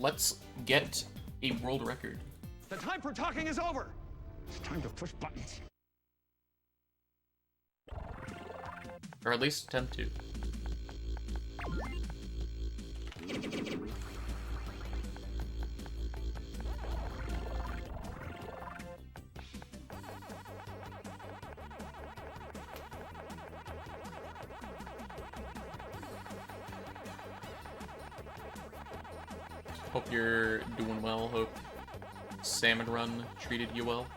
let's get a world record. The time for talking is over. It's time to push buttons. Or at least attempt to. Hope you're doing well. Hope Salmon Run treated you well.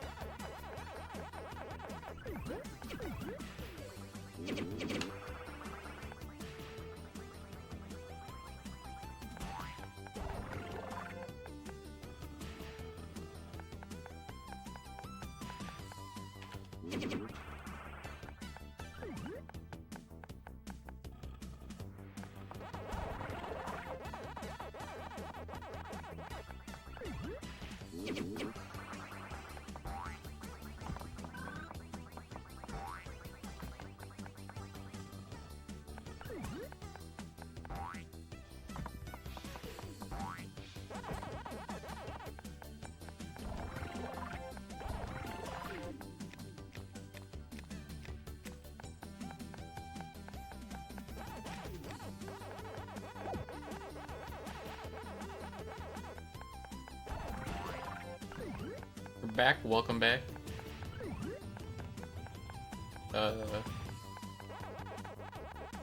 Back, welcome back.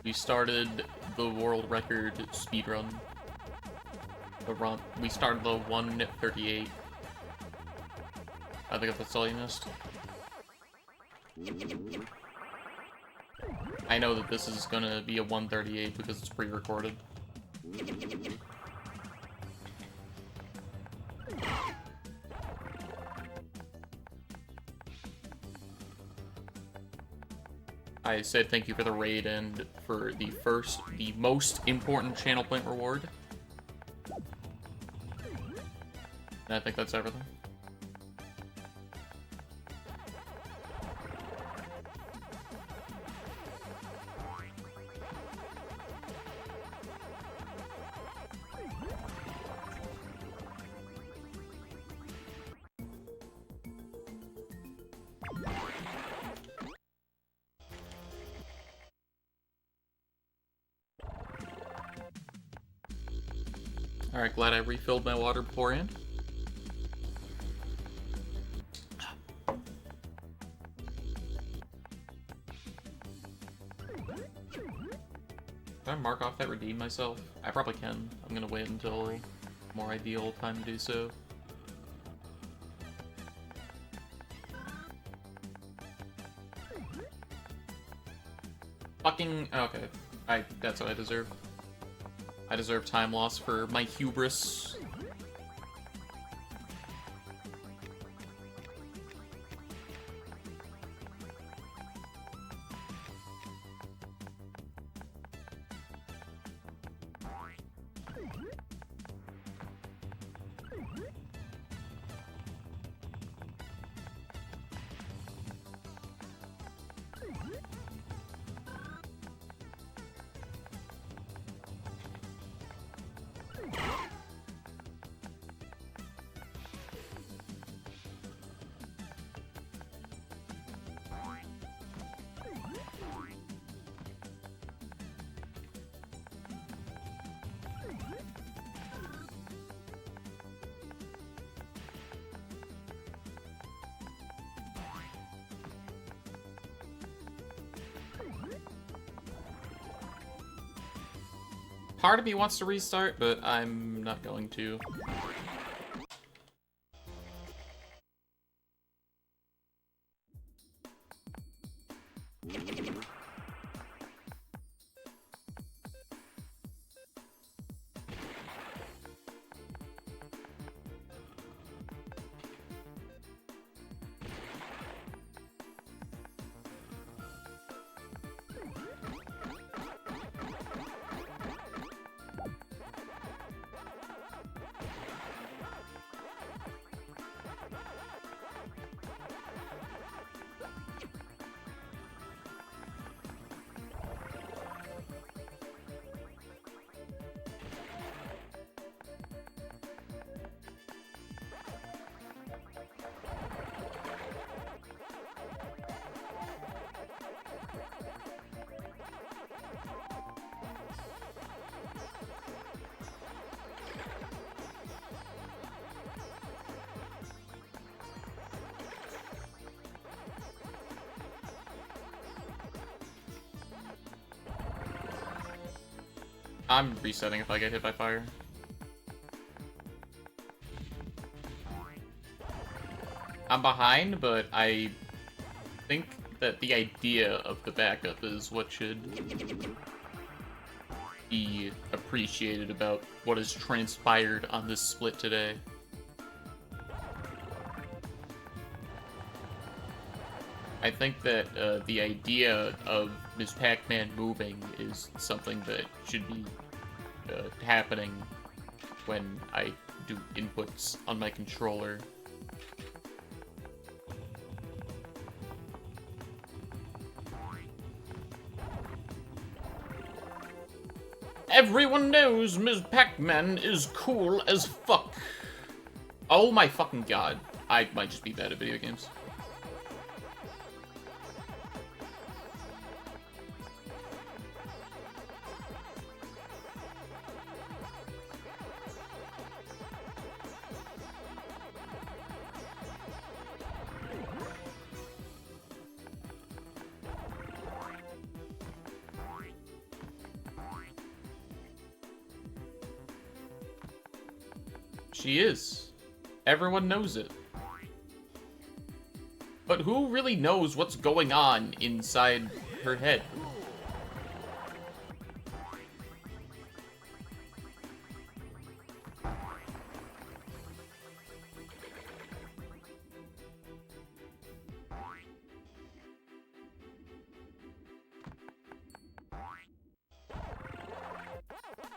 We started the world record speedrun. We started the 1:38. I think that's all you missed. I know that this is gonna be a 1:38 because it's pre-recorded. I said thank you for the raid and for the most important channel point reward. And I think that's everything. Alright, glad I refilled my water beforehand. Can I mark off that redeem myself? I probably can. I'm gonna wait until a more ideal time to do so. Fucking... okay. That's what I deserve. I deserve time loss for my hubris. Part of me wants to restart, but I'm not going to. I'm resetting if I get hit by fire. I'm behind, but I think that the idea of the backup is what should be appreciated about what has transpired on this split today. I think that the idea of Ms. Pac-Man moving is something that should be happening when I do inputs on my controller. Everyone knows Ms. Pac-Man is cool as fuck. Oh my fucking god. I might just be bad at video games. She is. Everyone knows it. But who really knows what's going on inside her head?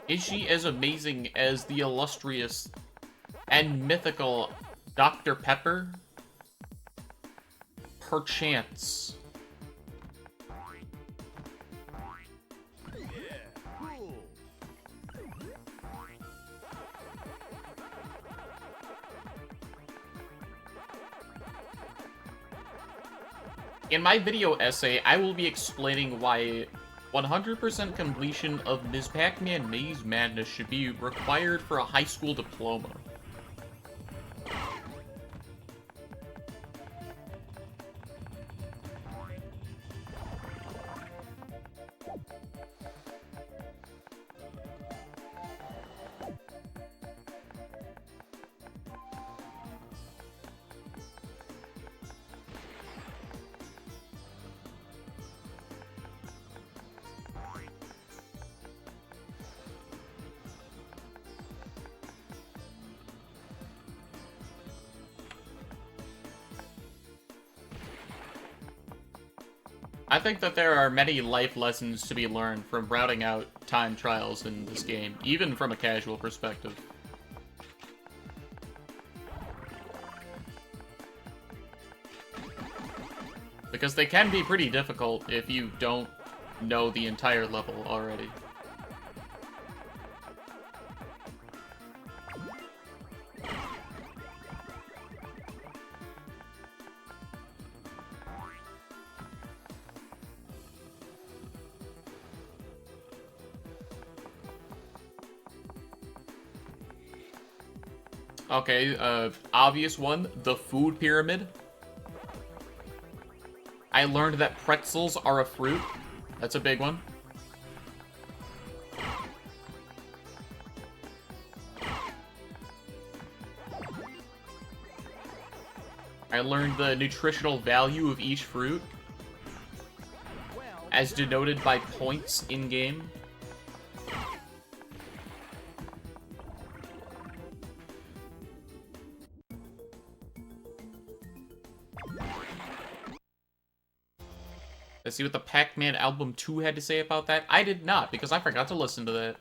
Is she as amazing as the illustrious and mythical Dr. Pepper? Perchance. In my video essay, I will be explaining why 100% completion of Ms. Pac-Man Maze Madness should be required for a high school diploma. I think that there are many life lessons to be learned from routing out time trials in this game, even from a casual perspective. Because they can be pretty difficult if you don't know the entire level already. Okay, obvious one, the food pyramid. I learned that pretzels are a fruit. That's a big one. I learned the nutritional value of each fruit, as denoted by points in-game. Let's see what the Pac-Man Album 2 had to say about that. I did not, because I forgot to listen to that.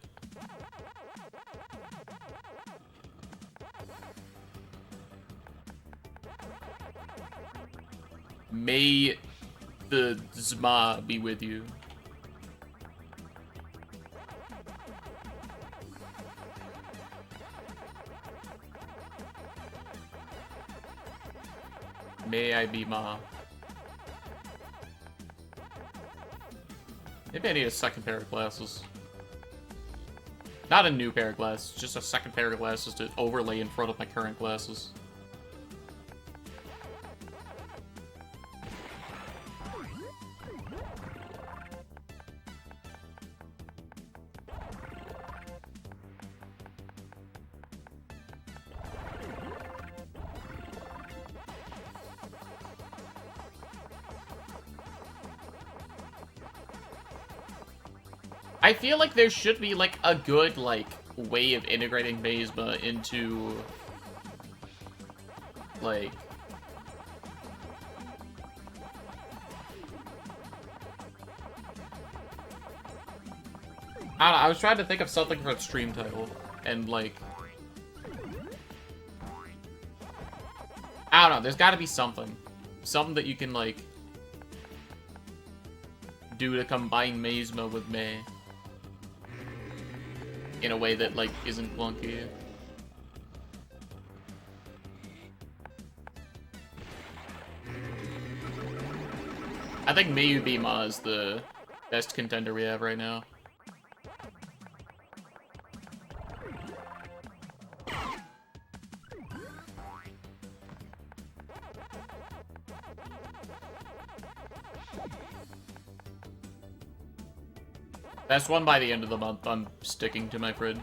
May the Zma be with you. May I be Ma. Maybe I need a second pair of glasses. Not a new pair of glasses, just a second pair of glasses to overlay in front of my current glasses. I feel like there should be, like, a good, like, way of integrating Mazema into, like... I don't know, I was trying to think of something for a stream title, and, like... I don't know, there's gotta be something. Something that you can, like... do to combine Mazema with May. In a way that, like, isn't clunky. I think Mayubima is the best contender we have right now. Best one by the end of the month, I'm sticking to my fridge.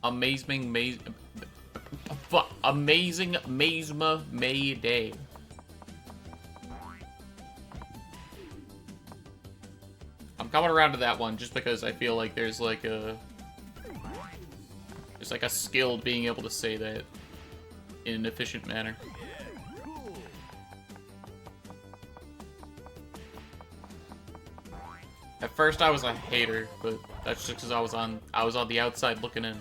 Amazing Mazema May Day. I'm coming around to that one just because I feel like there's like a skill being able to say that in an efficient manner. At first I was a hater, but that's just because I was on the outside looking in.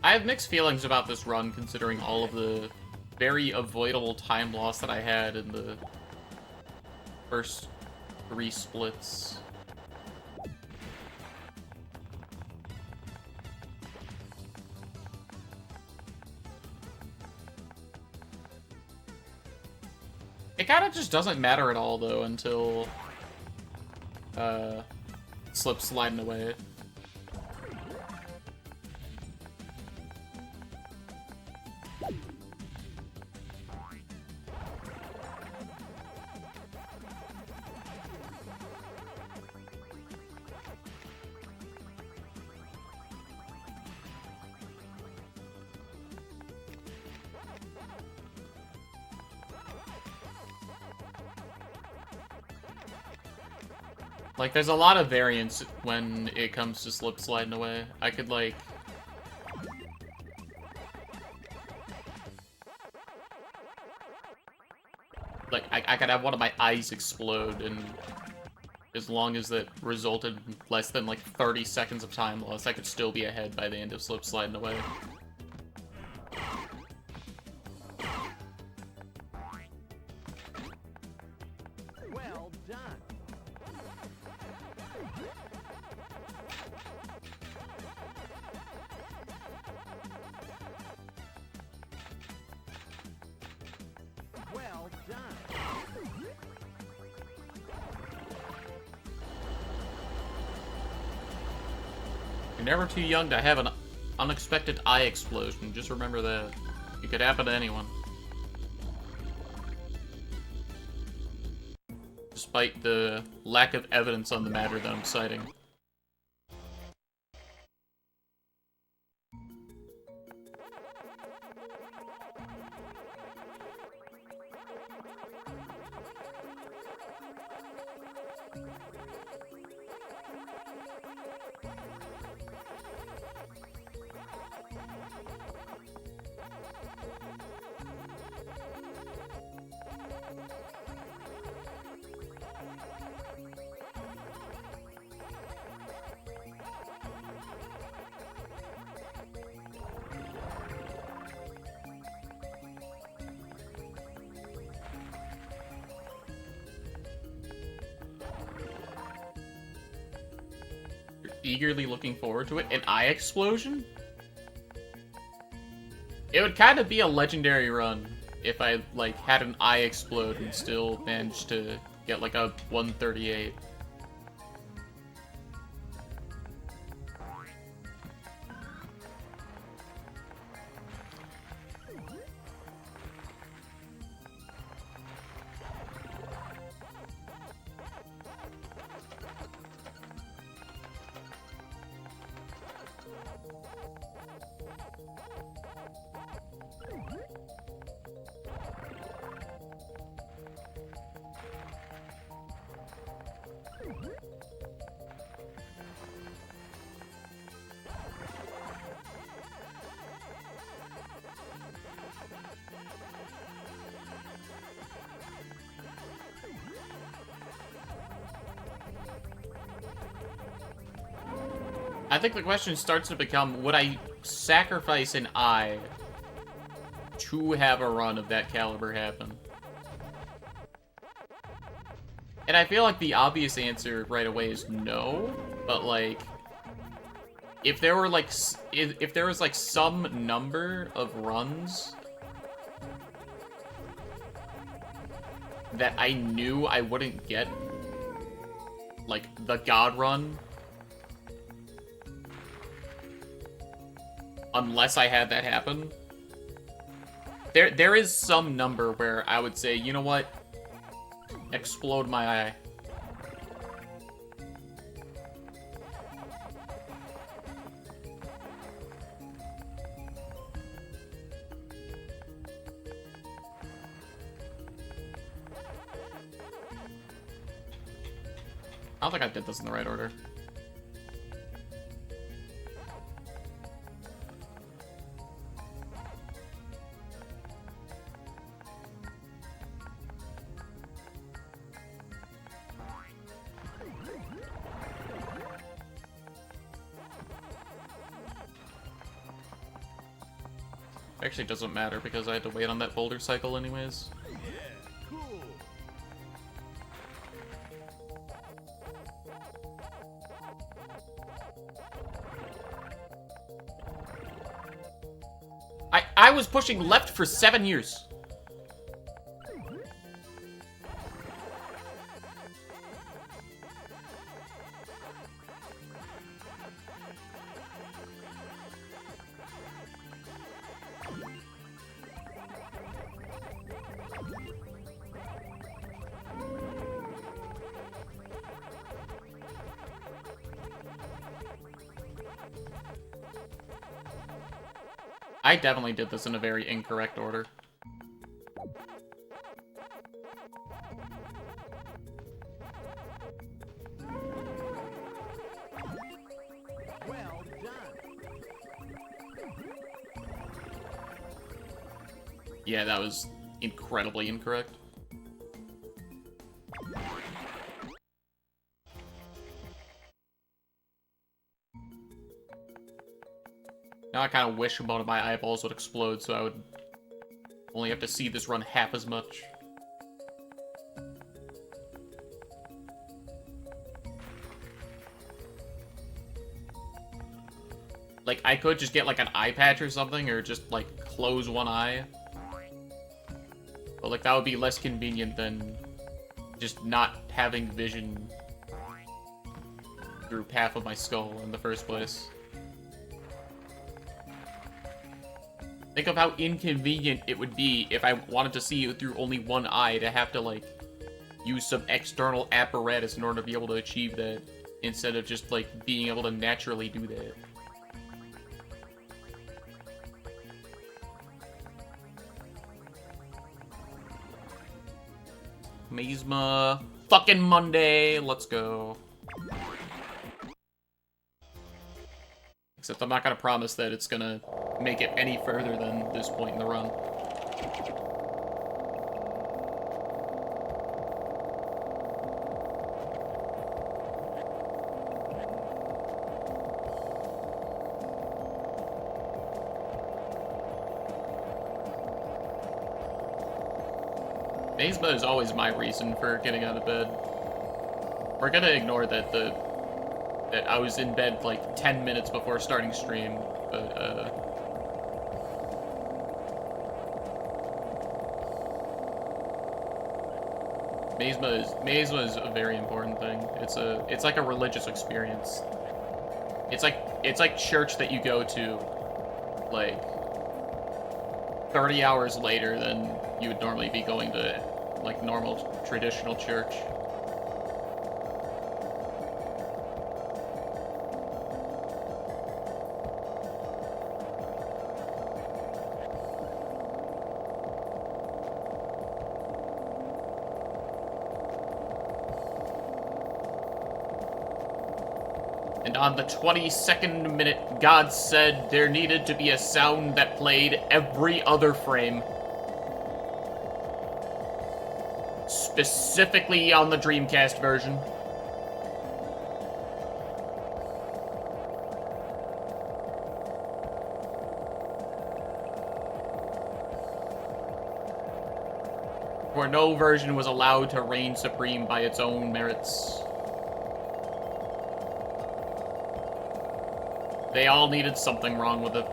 I have mixed feelings about this run, considering all of the very avoidable time loss that I had in the first 3 splits. It kind of just doesn't matter at all, though, until Slip sliding away. Like, there's a lot of variance when it comes to Slip sliding away. I could, like... I could have one of my eyes explode, and as long as that resulted in less than, like, 30 seconds of time loss, I could still be ahead by the end of Slip sliding away. Well done. Well done. You're never too young to have an unexpected eye explosion. Just remember that. It could happen to anyone. despite the lack of evidence on the matter that I'm citing. Eagerly looking forward to it. An eye explosion? It would kind of be a legendary run if I, like, had an eye explode and still managed to get, like, a 138. I think the question starts to become, would I sacrifice an eye to have a run of that caliber happen? And I feel like the obvious answer right away is no, but like, if there were like, if there was like some number of runs that I knew I wouldn't get, like the God run, unless I had that happen, there is some number where I would say, you know what? Explode my eye. I don't think I did this in the right order. Actually, it doesn't matter because I had to wait on that boulder cycle anyways. Yeah, cool. I was pushing left for 7 years. I definitely did this in a very incorrect order. Well done. Yeah, that was incredibly incorrect. Now I kind of wish one of my eyeballs would explode so I would only have to see this run half as much. Like, I could just get, like, an eye patch or something, or just, like, close one eye. But, like, that would be less convenient than just not having vision through half of my skull in the first place. Think of how inconvenient it would be if I wanted to see it through only one eye to have to, like, use some external apparatus in order to be able to achieve that, instead of just, like, being able to naturally do that. Mazma, fucking Monday, let's go. Except I'm not gonna promise that it's gonna make it any further than this point in the run. Mazma is always my reason for getting out of bed. We're gonna ignore that that I was in bed like 10 minutes before starting stream, but Mazma is a very important thing. It's like a religious experience. It's like church that you go to like 30 hours later than you would normally be going to, like, normal traditional church. And on the 22nd minute, God said there needed to be a sound that played every other frame. Specifically on the Dreamcast version. Where no version was allowed to reign supreme by its own merits. They all needed something wrong with it.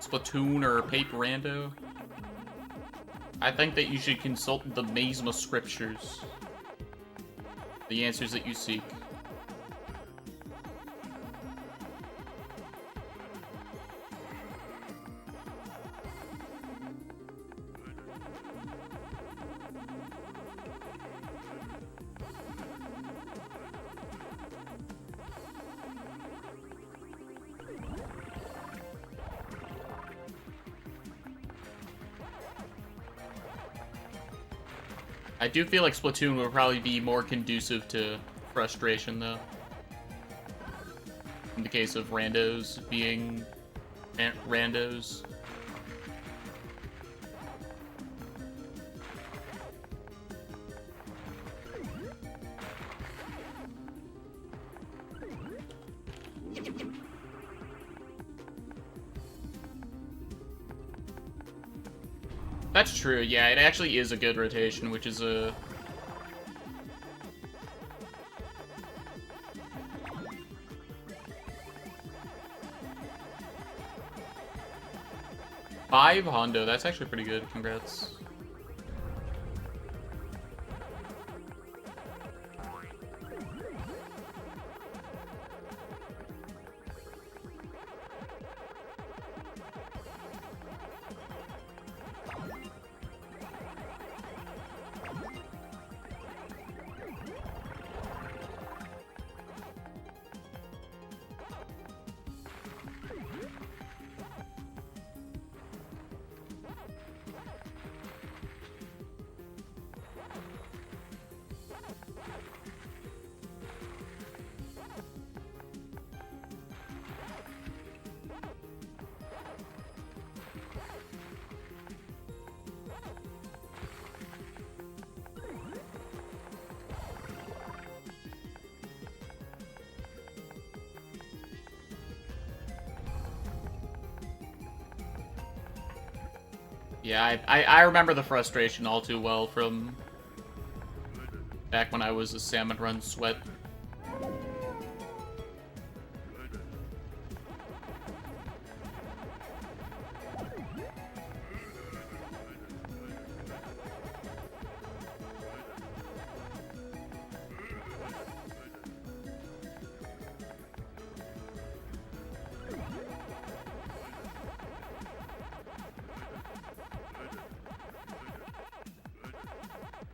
Splatoon or Paper Rando? I think that you should consult the Mazma scriptures. The answers that you seek. I do feel like Splatoon will probably be more conducive to frustration, though. In the case of randos being randos. That's true, yeah, it actually is a good rotation, which is a... Five Hondo, that's actually pretty good, congrats. Yeah, I remember the frustration all too well from back when I was a Salmon Run sweat.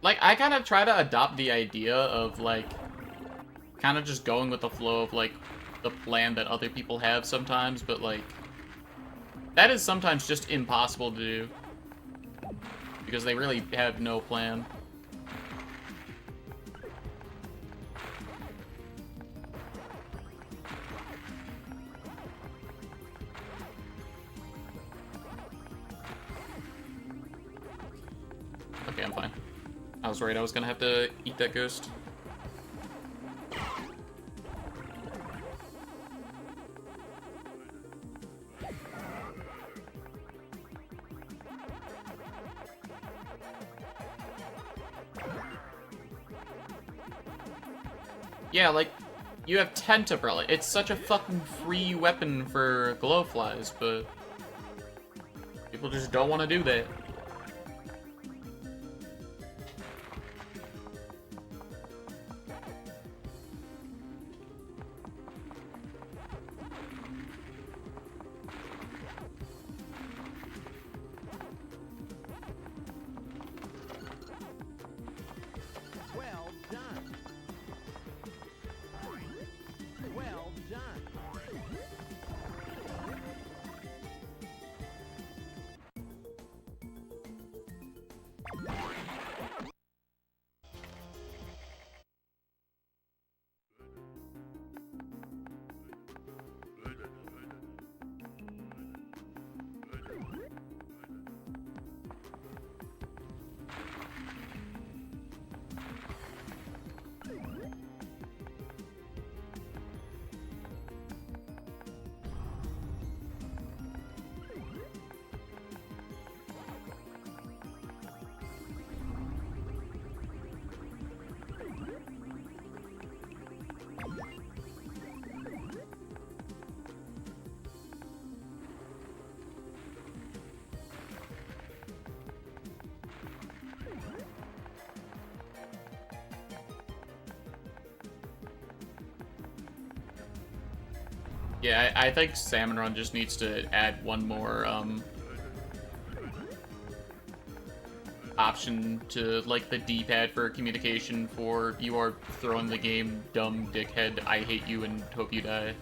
Like, I kind of try to adopt the idea of, like, kind of just going with the flow of, like, the plan that other people have sometimes, but, like, that is sometimes just impossible to do. Because they really have no plan. Okay, I'm fine. I was worried I was gonna have to eat that ghost. Yeah, like, you have Tentacruel. It's such a fucking free weapon for glowflies, but people just don't want to do that. Well done. Well done. Yeah, I think Salmon Run just needs to add one more, option to, like, the D-pad for communication for you are throwing the game, dumb dickhead, I hate you and hope you die.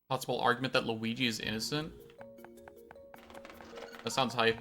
Possible argument that Luigi is innocent? That sounds hype.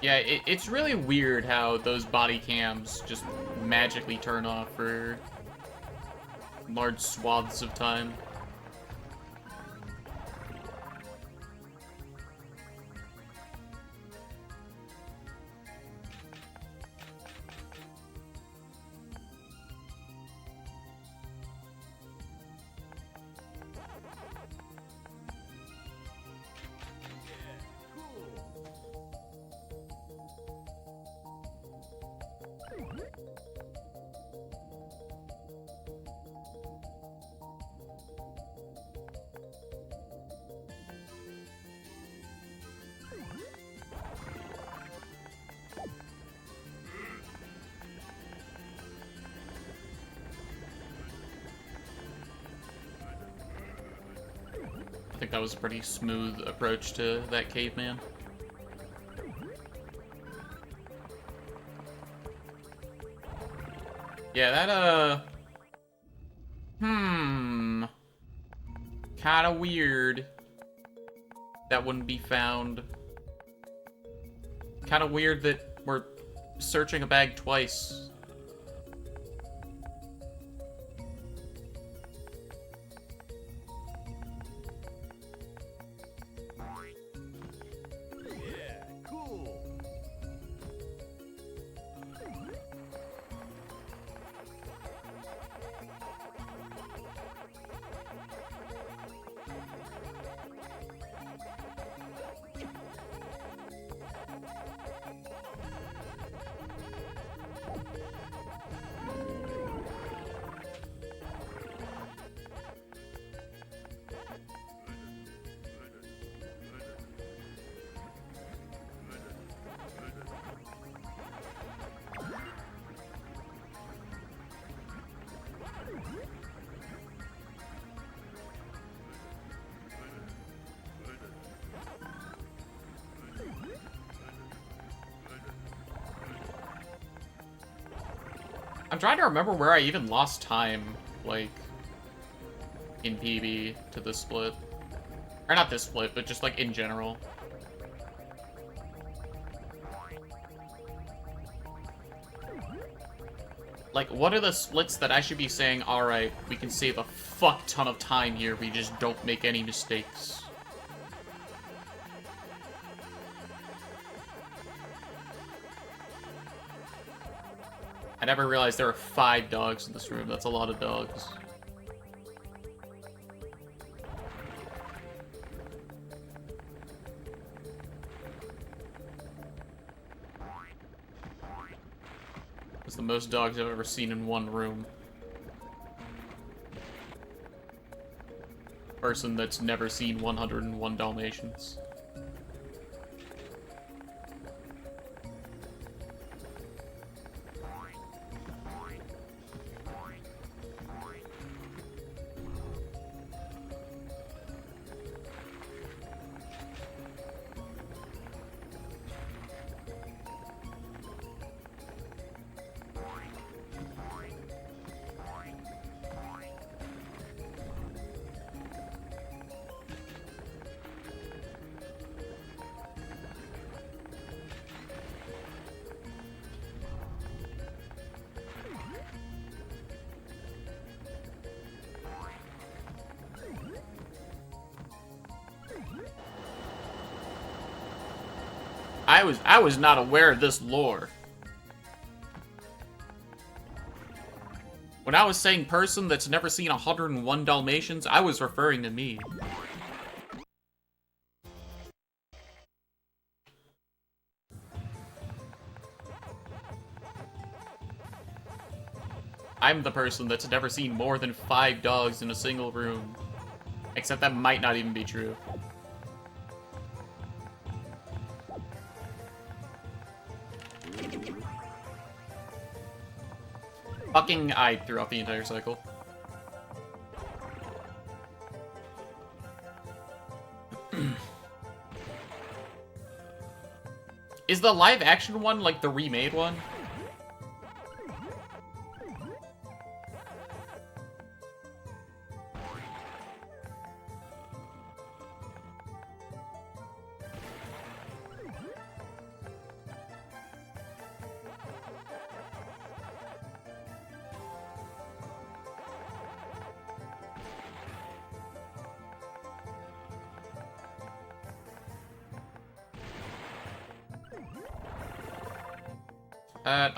Yeah, it's really weird how those body cams just magically turn off for large swaths of time. think that was a pretty smooth approach to that caveman. Yeah, that, kinda weird. That wouldn't be found. Kinda weird that we're searching a bag twice. Yeah, cool. I'm trying to remember where I even lost time, like, in PB to this split. Or not this split, but just, like, in general. Like, what are the splits that I should be saying, alright, we can save a fuck ton of time here, we just don't make any mistakes? I never realized there were 5 dogs in this room. That's a lot of dogs. That's the most dogs I've ever seen in one room. Person that's never seen 101 Dalmatians. I was not aware of this lore. When I was saying person that's never seen 101 Dalmatians, I was referring to me. I'm the person that's never seen more than 5 dogs in a single room. Except that might not even be true. Fucking I throughout the entire cycle. Is the live action one like the remade one?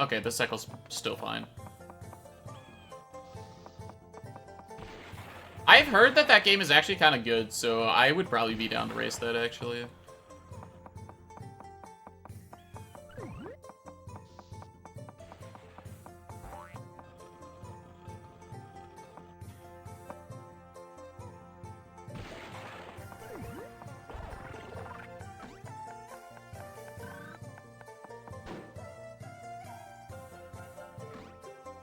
Okay, the cycle's still fine. I've heard that that game is actually kind of good, so I would probably be down to race that, actually.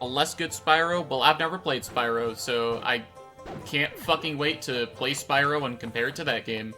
A less good Spyro? Well, I've never played Spyro, so I can't fucking wait to play Spyro and compare it to that game.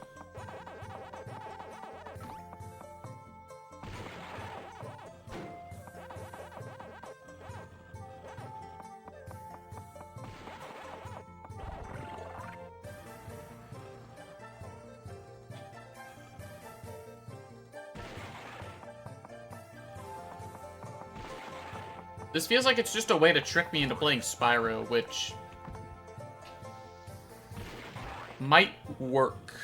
This feels like it's just a way to trick me into playing Spyro, which might work.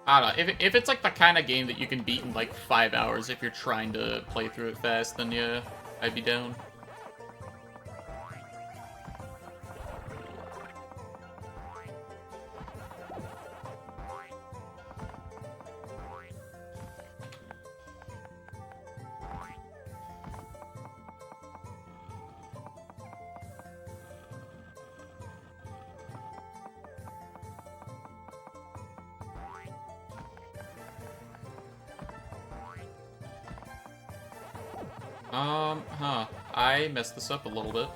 I don't know, if it's like the kind of game that you can beat in like 5 hours if you're trying to play through it fast, then yeah, I'd be down. I messed this up a little bit.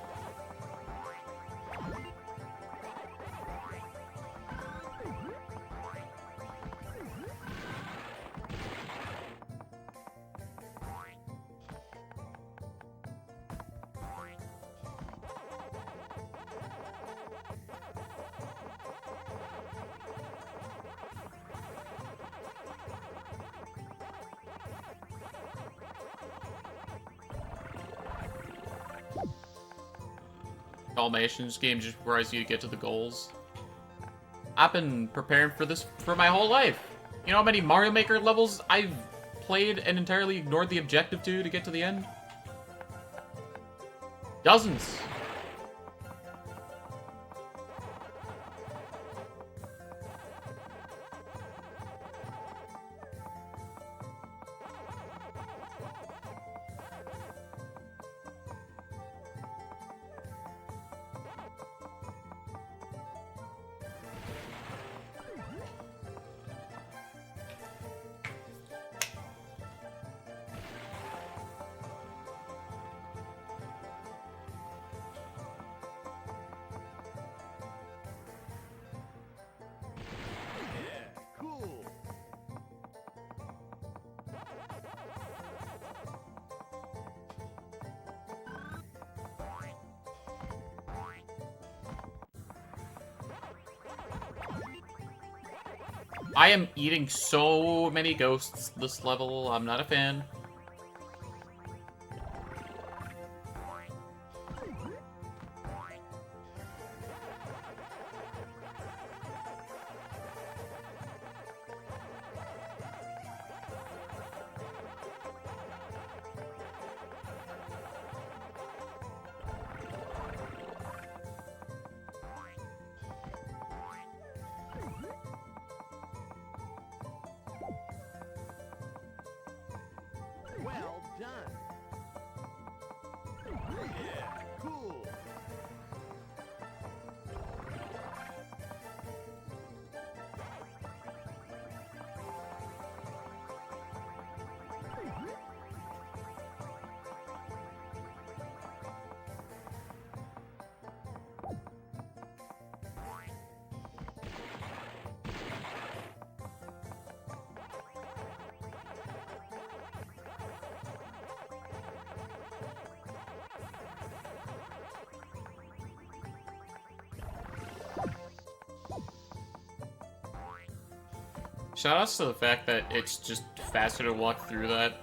Dalmatians game just requires you to get to the goals. I've been preparing for this for my whole life. You know how many Mario Maker levels I've played and entirely ignored the objective to get to the end? Dozens. I am eating so many ghosts this level. I'm not a fan. Well done. Yeah, cool. Shoutouts to the fact that it's just faster to walk through that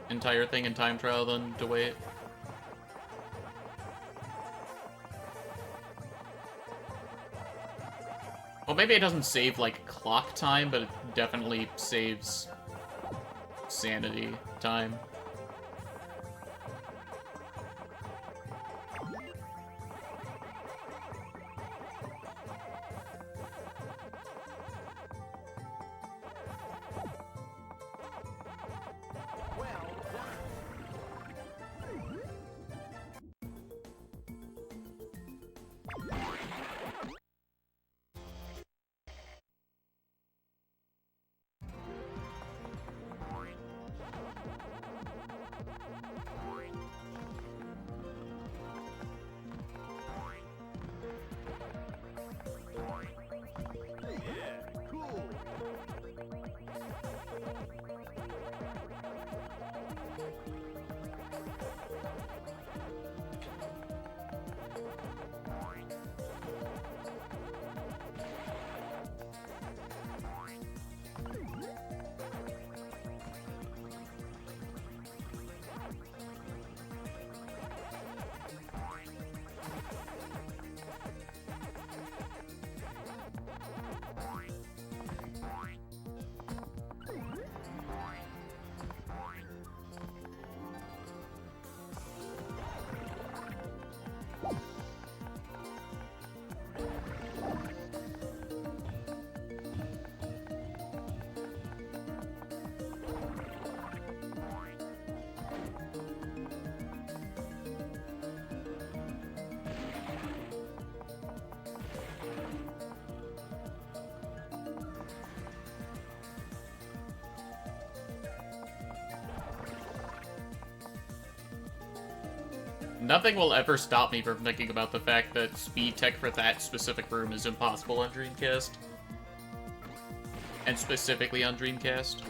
entire thing in time trial than to wait. Well, maybe it doesn't save, like, clock time, but it definitely saves sanity time. Yeah, cool. Nothing will ever stop me from thinking about the fact that speed tech for that specific room is impossible on Dreamcast. And specifically on Dreamcast.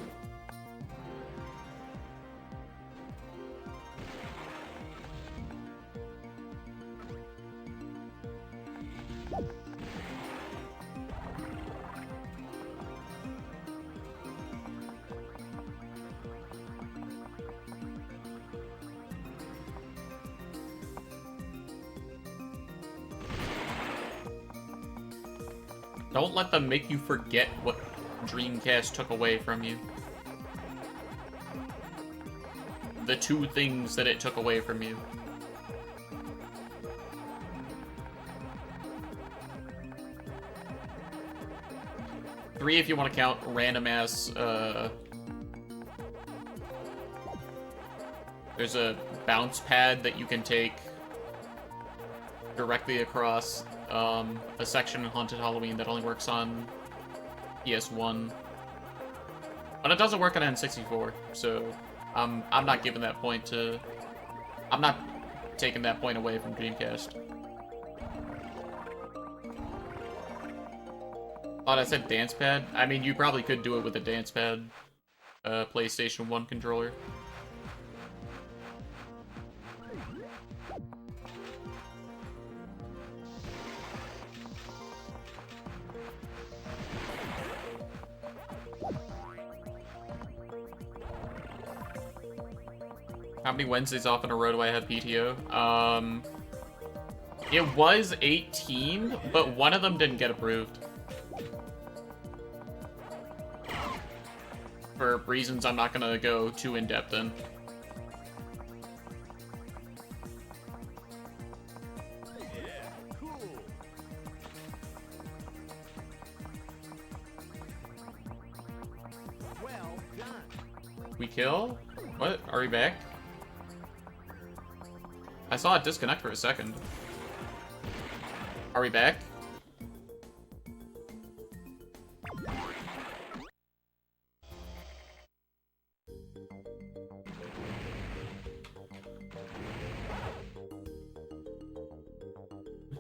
Don't let them make you forget what Dreamcast took away from you. The two things that it took away from you. Three if you want to count random ass, there's a bounce pad that you can take directly across a section in Haunted Halloween that only works on PS1. But it doesn't work on N64, so I'm not giving that point to... I'm not taking that point away from Dreamcast. Thought I said dance pad? I mean, you probably could do it with a dance pad, PlayStation 1 controller. How many Wednesdays off in a row do I have PTO? It was 18, but one of them didn't get approved. For reasons I'm not gonna go too in-depth in. Yeah, cool. Well done. We kill? What? Are we back? I saw it disconnect for a second. Are we back?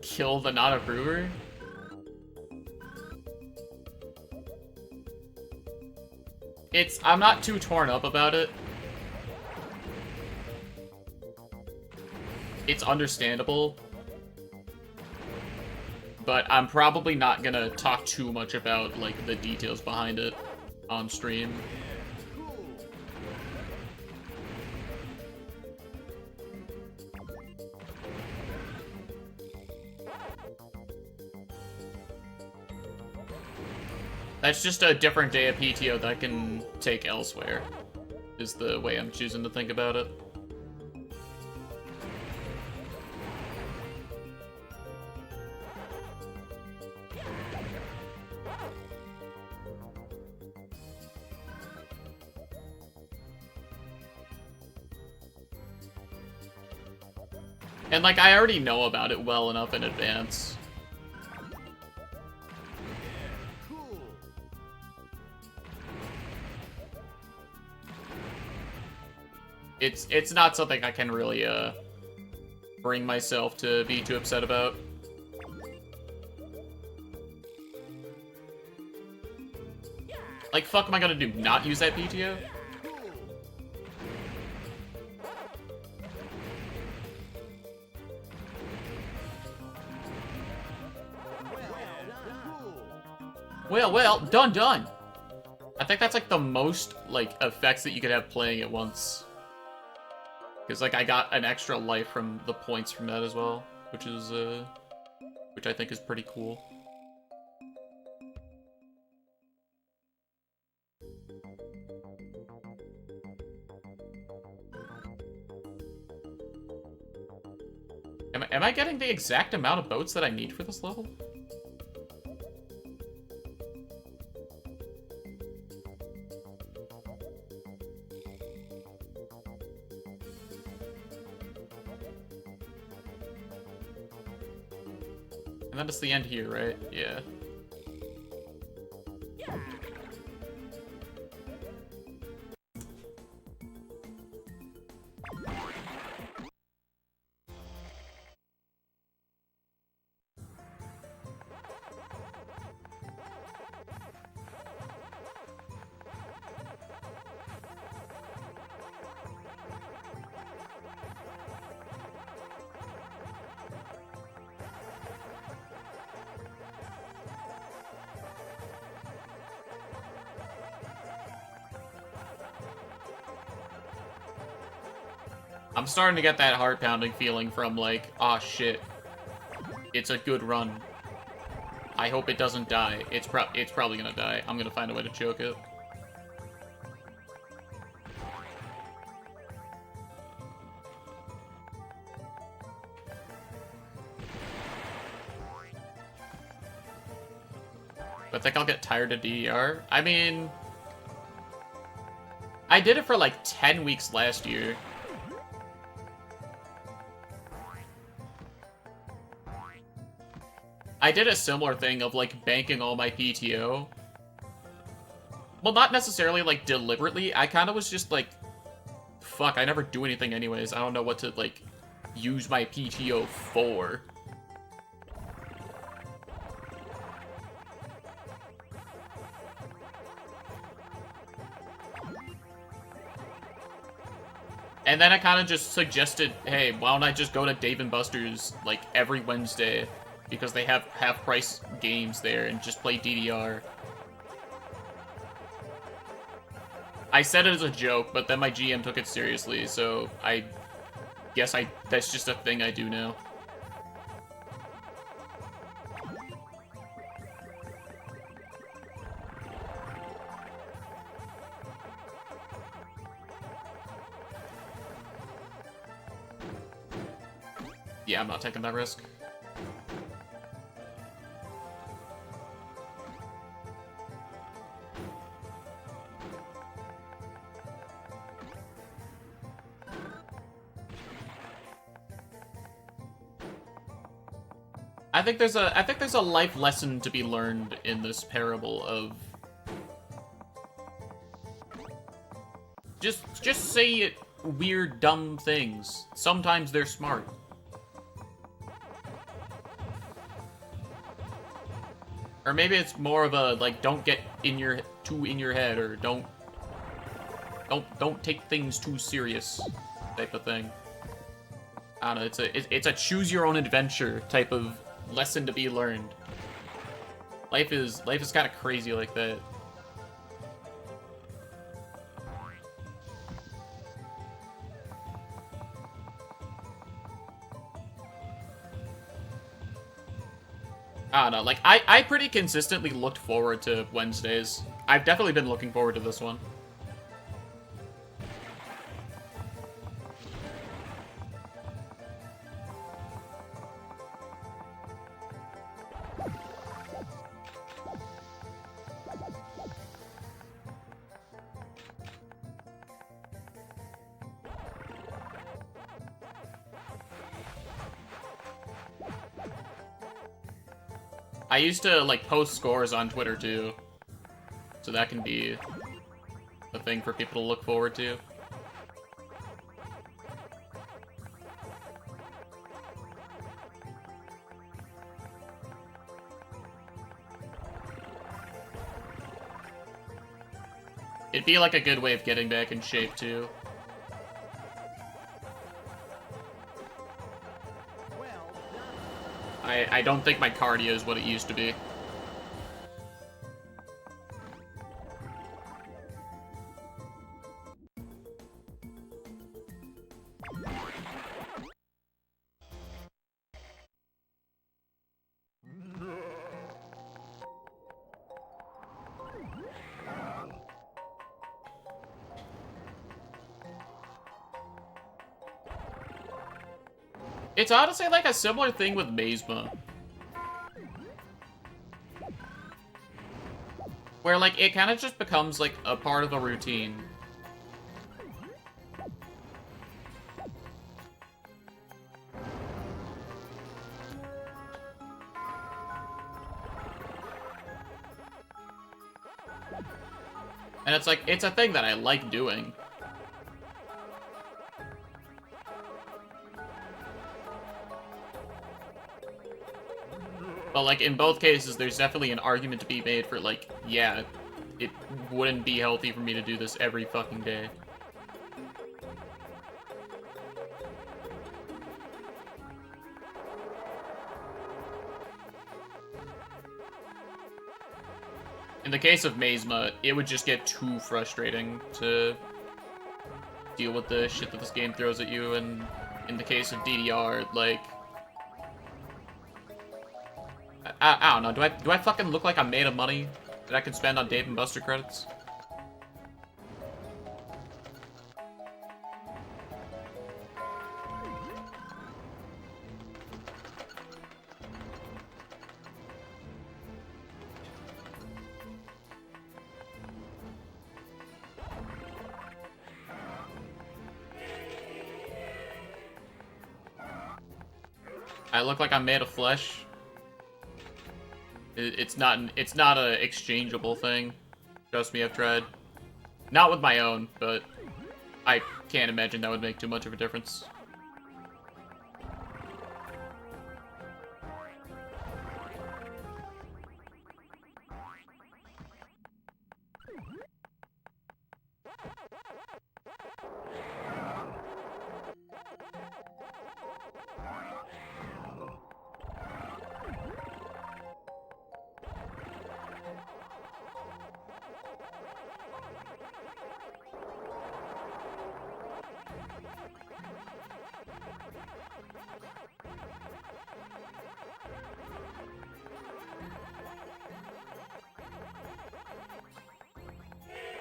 Kill the not approver? I'm not too torn up about it. It's understandable. But I'm probably not gonna talk too much about, like, the details behind it on stream. That's just a different day of PTO that I can take elsewhere, is the way I'm choosing to think about it. And, like, I already know about it well enough in advance. Cool. It's not something I can really, bring myself to be too upset about. Like, fuck am I gonna do? Not use that PTO? Well, done. I think that's, like, the most, like, effects that you could have playing at once. Because, like, I got an extra life from the points from that as well, which is, which I think is pretty cool. Am I getting the exact amount of boats that I need for this level? And then it's the end here, right? Yeah. I'm starting to get that heart-pounding feeling from, like, aw, shit. It's a good run. I hope it doesn't die. It's probably gonna die. I'm gonna find a way to choke it. But I think I'll get tired of DDR. I mean, I did it for like 10 weeks last year. I did a similar thing of, like, banking all my PTO. Well, not necessarily, like, deliberately. I kind of was just like, fuck, I never do anything anyways. I don't know what to, like, use my PTO for. And then I kind of just suggested, hey, why don't I just go to Dave & Buster's, like, every Wednesday, because they have half-price games there, and just play DDR. I said it as a joke, but then my GM took it seriously, so I guess that's just a thing I do now. Yeah, I'm not taking that risk. I think there's a life lesson to be learned in this parable of just say weird dumb things. Sometimes they're smart. Or maybe it's more of a, like, don't get too in your head, or don't take things too serious type of thing. I don't know, it's a choose your own adventure type of lesson to be learned. Life is kind of crazy like that. I don't know, like, I pretty consistently looked forward to Wednesdays. I've definitely been looking forward to this one. I used to, like, post scores on Twitter, too. So that can be a thing for people to look forward to. It'd be like a good way of getting back in shape, too. I don't think my cardio is what it used to be. It's honestly like a similar thing with Mazema. Where, like, it kind of just becomes, like, a part of a routine. And it's like, it's a thing that I like doing. But, like, in both cases, there's definitely an argument to be made for, like, yeah, it wouldn't be healthy for me to do this every fucking day. In the case of Mazema, it would just get too frustrating to deal with the shit that this game throws at you, and in the case of DDR, like... I don't know, do I fucking look like I'm made of money that I can spend on Dave & Buster credits? I look like I'm made of flesh. It's not a exchangeable thing. Trust me, I've tried. Not with my own, but I can't imagine that would make too much of a difference.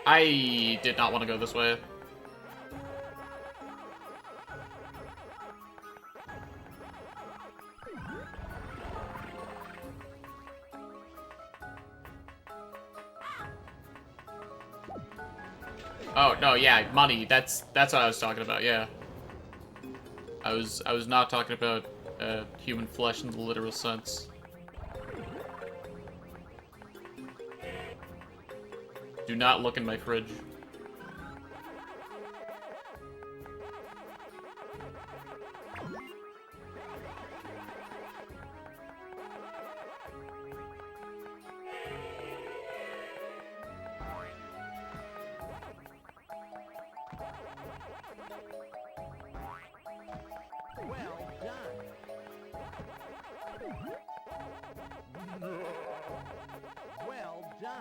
I did not want to go this way. Oh, no, yeah, money. That's what I was talking about, yeah. I was not talking about human flesh in the literal sense. Do not look in my fridge. Well done. Well done.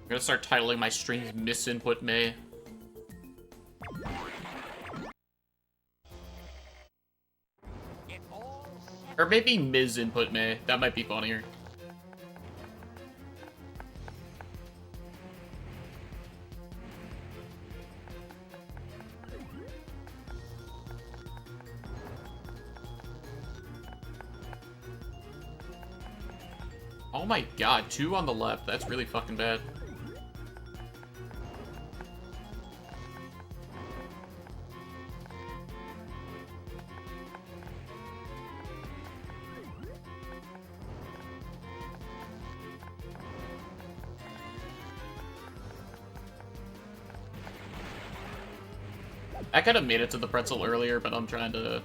I'm gonna start titling my streams Misinput May. Or maybe Ms. Input May. That might be funnier. Oh my god, 2 on the left. That's really fucking bad. I could have made it to the pretzel earlier, but I'm trying to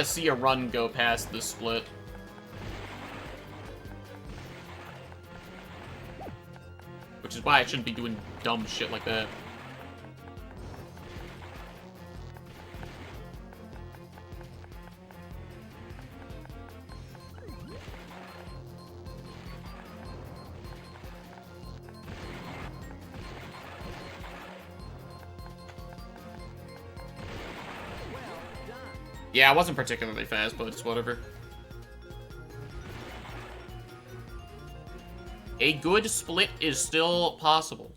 see a run go past the split. Which is why I shouldn't be doing dumb shit like that. Yeah, I wasn't particularly fast, but it's whatever. A good split is still possible.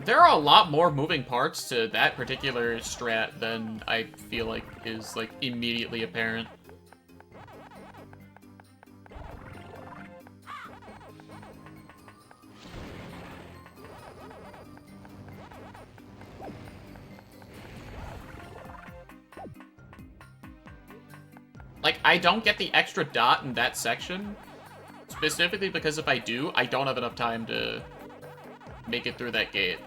There are a lot more moving parts to that particular strat than I feel like is, like, immediately apparent. Like, I don't get the extra dot in that section, specifically because if I do, I don't have enough time to make it through that gate.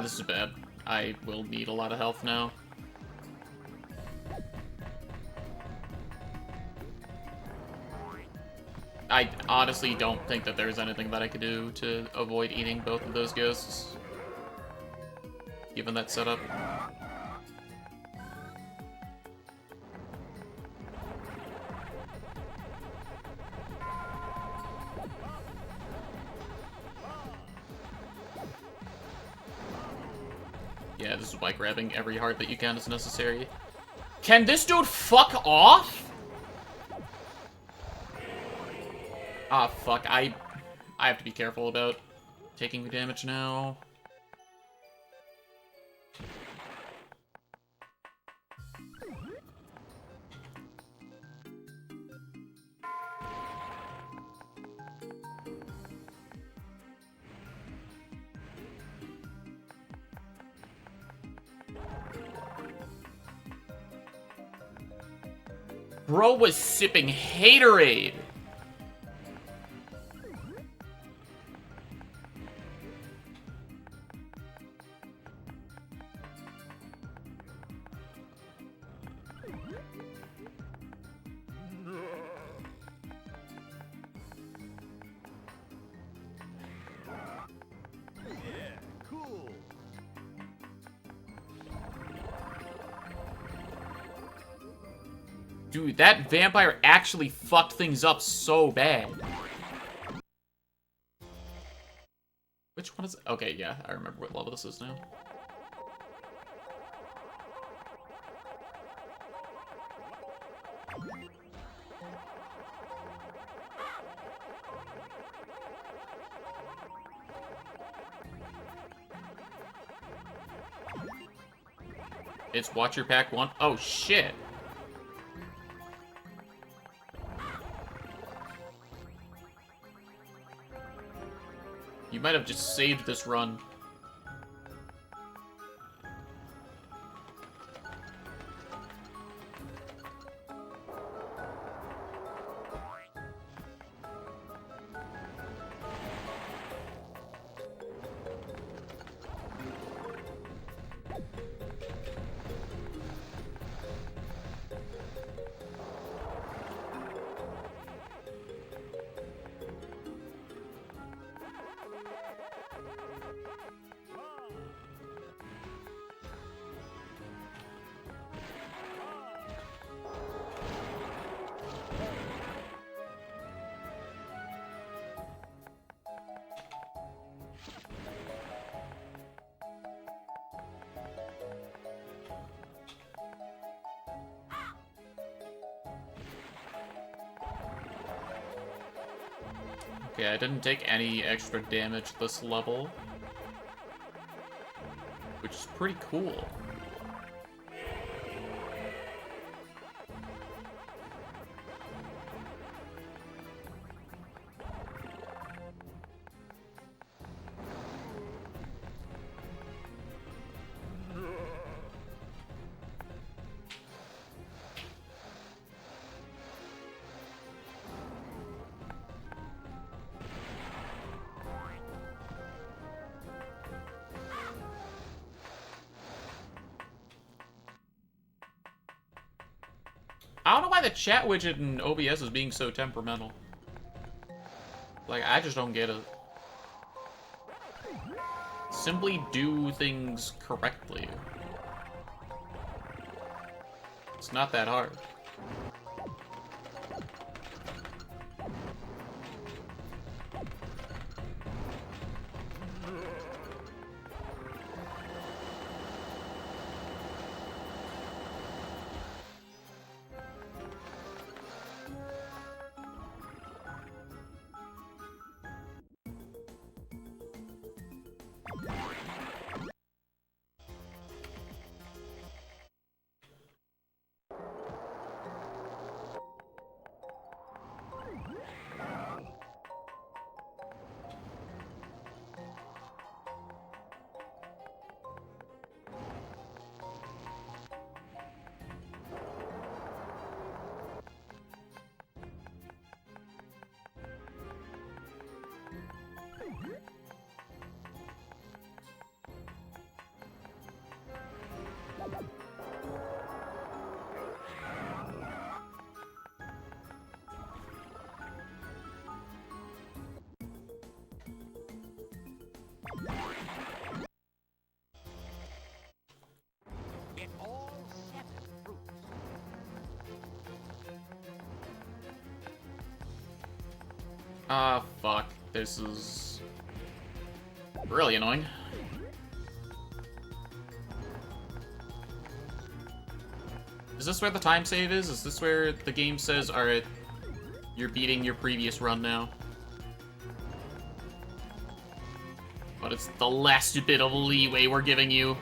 This is bad. I will need a lot of health now. I honestly don't think that there's anything that I could do to avoid eating both of those ghosts, given that setup. Yeah, this is why grabbing every heart that you can is necessary. Can this dude fuck off? Ah, fuck. I have to be careful about taking the damage now. Bro was sipping haterade. Dude, that vampire actually fucked things up so bad. Which one is it? Okay, yeah, I remember what level this is now. It's watch your pack one. Oh, shit. You might have just saved this run. Okay, I didn't take any extra damage this level, which is pretty cool. I don't know why the chat widget in OBS is being so temperamental. Like, I just don't get it. Simply do things correctly. It's not that hard. Get all 7 fruits. Ah, fuck. This is really annoying. Is this where the time save is? Is this where the game says, alright, you're beating your previous run now? But it's the last bit of leeway we're giving you.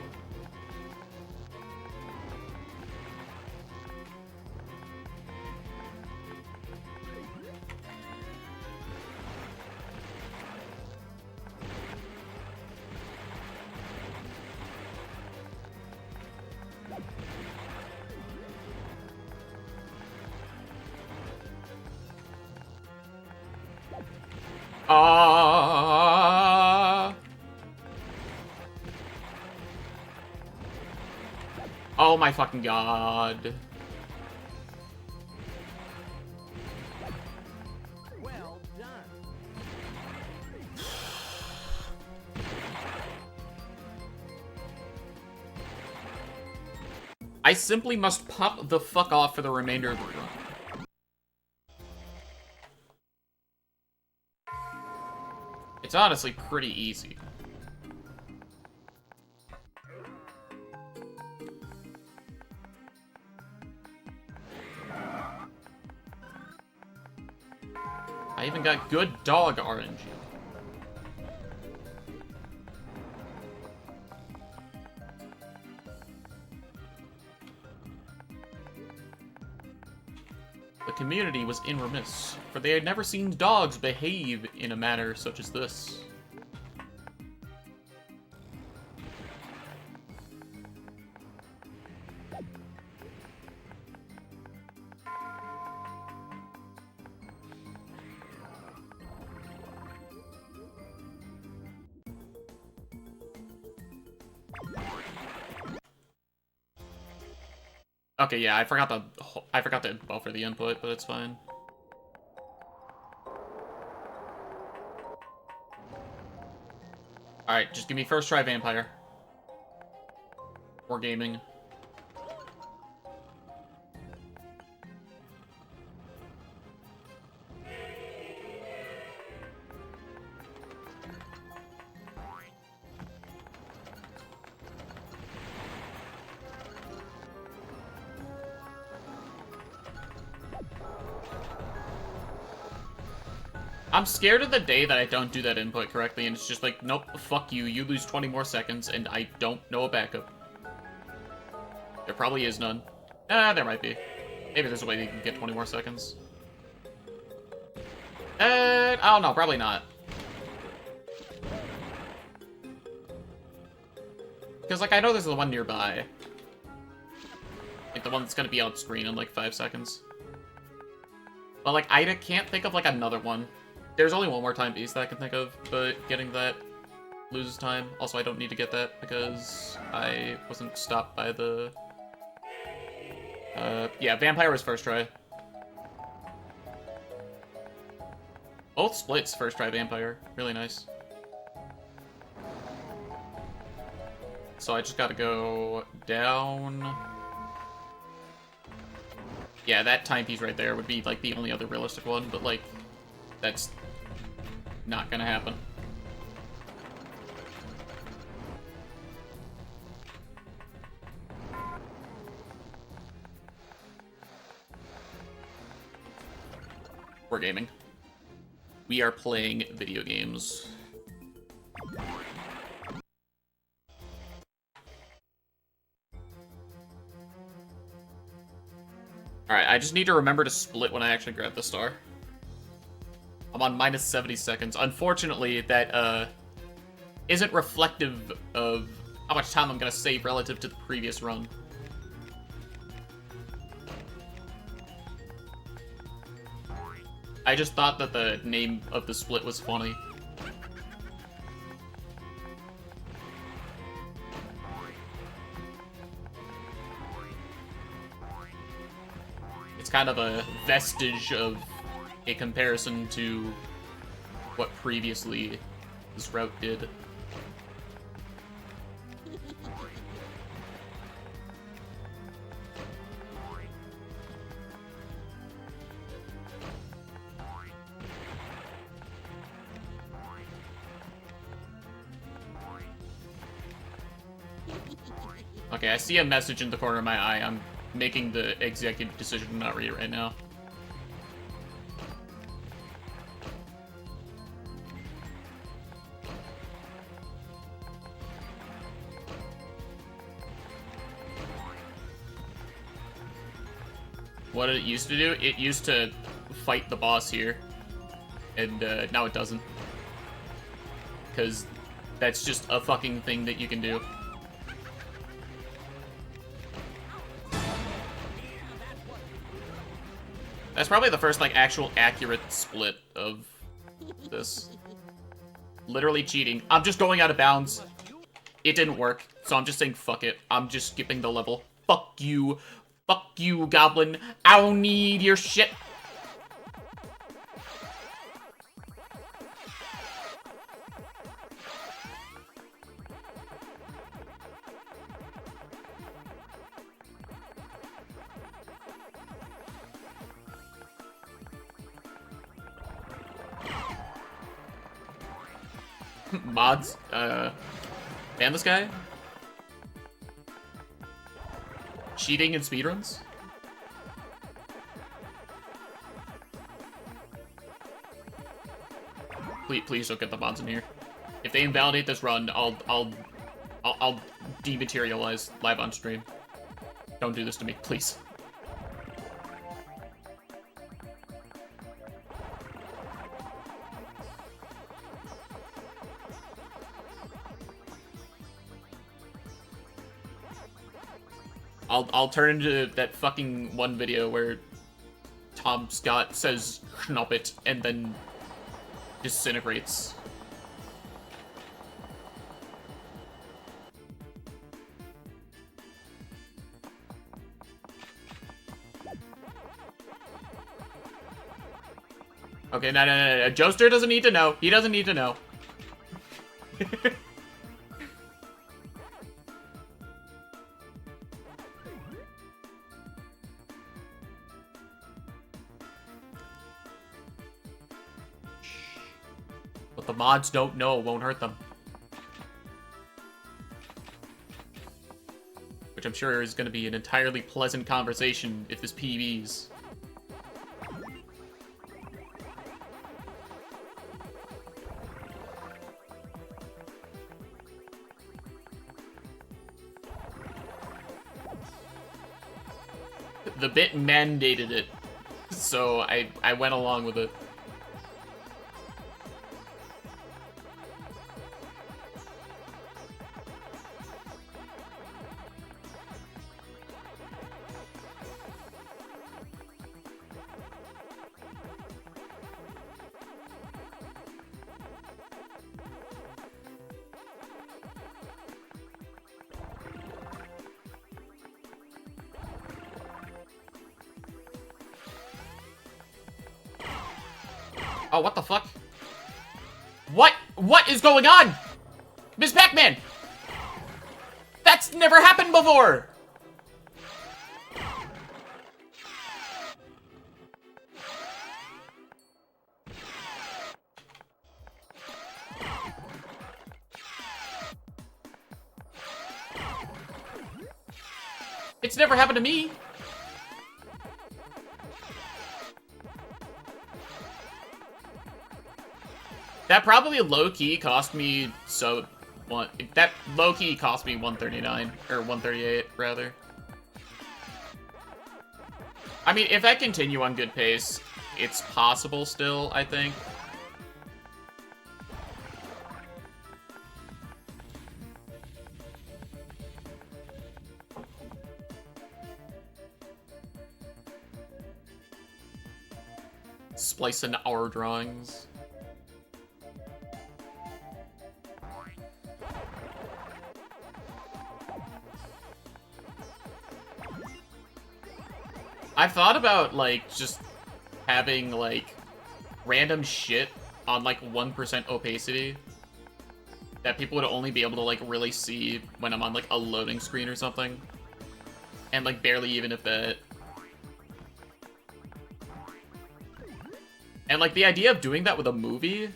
Oh my fucking god. Well done. I simply must pop the fuck off for the remainder of the run. It's honestly pretty easy. I even got good dog RNG. The community was in remiss, for they had never seen dogs behave in a manner such as this. Okay, yeah, I forgot to buffer the input, but it's fine. Alright, just give me first try vampire. Or gaming. I'm scared of the day that I don't do that input correctly, and it's just like, nope, fuck you, you lose 20 more seconds, and I don't know a backup. There probably is none. There might be. Maybe there's a way that you can get 20 more seconds. I don't know, probably not. Because, like, I know there's the one nearby. Like, the one that's gonna be on screen in, like, 5 seconds. But, like, I can't think of, like, another one. There's only one more time piece that I can think of, but getting that loses time. Also, I don't need to get that because I wasn't stopped by the... yeah, Vampire was first try. Both splits first try Vampire. Really nice. So I just gotta go down. Yeah, that timepiece right there would be, like, the only other realistic one, but, like, that's not gonna happen. We're gaming. We are playing video games. Alright, I just need to remember to split when I actually grab the star. I'm on minus 70 seconds. Unfortunately, that, isn't reflective of how much time I'm gonna save relative to the previous run. I just thought that the name of the split was funny. It's kind of a vestige of a comparison to what previously this route did. Okay, I see a message in the corner of my eye. I'm making the executive decision to not read it right now. What did it used to do? It used to fight the boss here, and now it doesn't. Because that's just a fucking thing that you can do. That's probably the first, like, actual accurate split of this. Literally cheating. I'm just going out of bounds. It didn't work, so I'm just saying fuck it. I'm just skipping the level. Fuck you. Fuck you, Goblin. I don't need your shit. Mods, ban this guy? Cheating in speedruns? Please don't get the mods in here. If they invalidate this run, I'll dematerialize live on stream. Don't do this to me, please. I'll turn into that fucking one video where Tom Scott says "Knop it" and then disintegrates. Okay, no. Joester doesn't need to know. He doesn't need to know. What the mods don't know won't hurt them. Which I'm sure is going to be an entirely pleasant conversation if this PBs. the bit mandated it, so I went along with it. Oh, what the fuck? What is going on? Miss Pac-Man! That's never happened before! It's never happened to me. That probably low-key cost me that low-key cost me 139 or 138 rather. I mean, if I continue on good pace, it's possible still, I think. Splice in our drawings. I've thought about, like, just having, like, random shit on, like, 1% opacity that people would only be able to, like, really see when I'm on, like, a loading screen or something. And, like, barely even if that. And, like, the idea of doing that with a movie,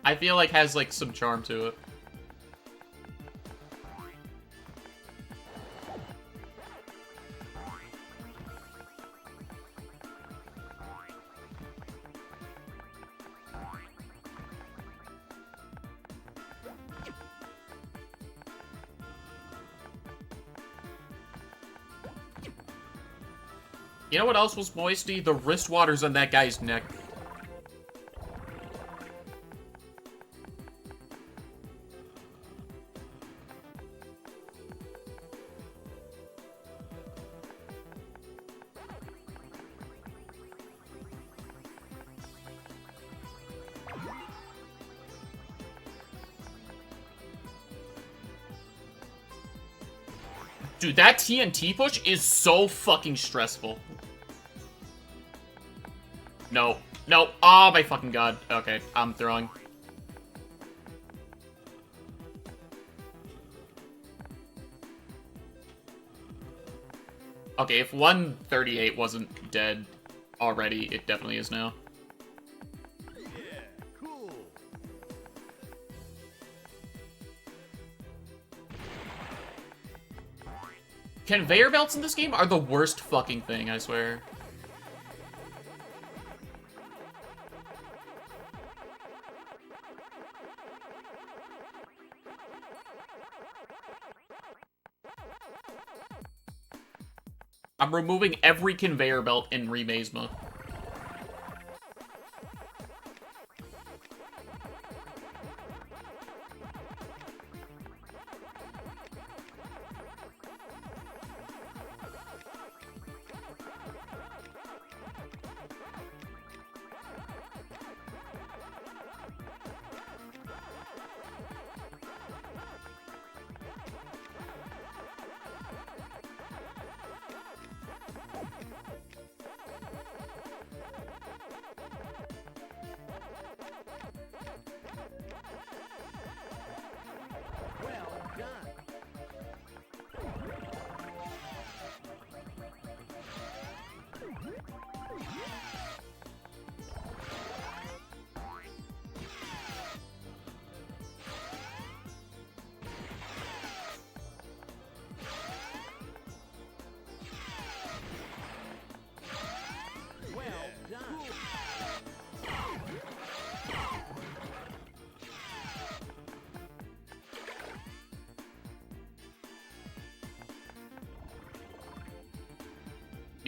I feel like has, like, some charm to it. You know what else was moisty? The wrist waters on that guy's neck. Dude, that TNT push is so fucking stressful. No. No. Oh my fucking god. Okay, I'm throwing. Okay, if 138 wasn't dead already, it definitely is now. Yeah, cool. Conveyor belts in this game are the worst fucking thing, I swear. I'm removing every conveyor belt in Remazema.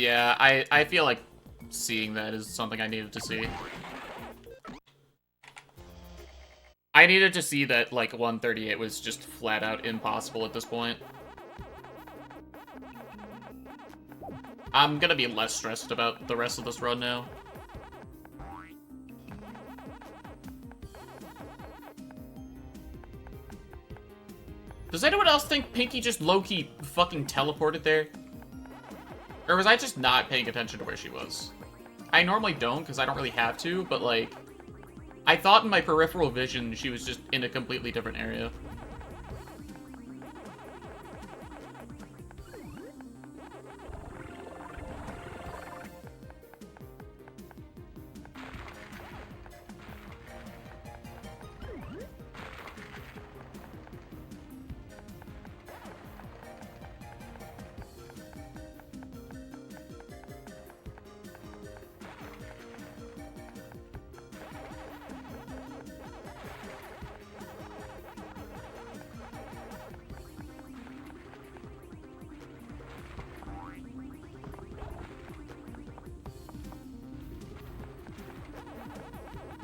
Yeah, I feel like seeing that is something I needed to see. I needed to see that, like, 138 was just flat out impossible at this point. I'm gonna be less stressed about the rest of this run now. Does anyone else think Pinky just low-key fucking teleported there? Or was I just not paying attention to where she was? I normally don't, because I don't really have to, but, like, I thought in my peripheral vision she was just in a completely different area.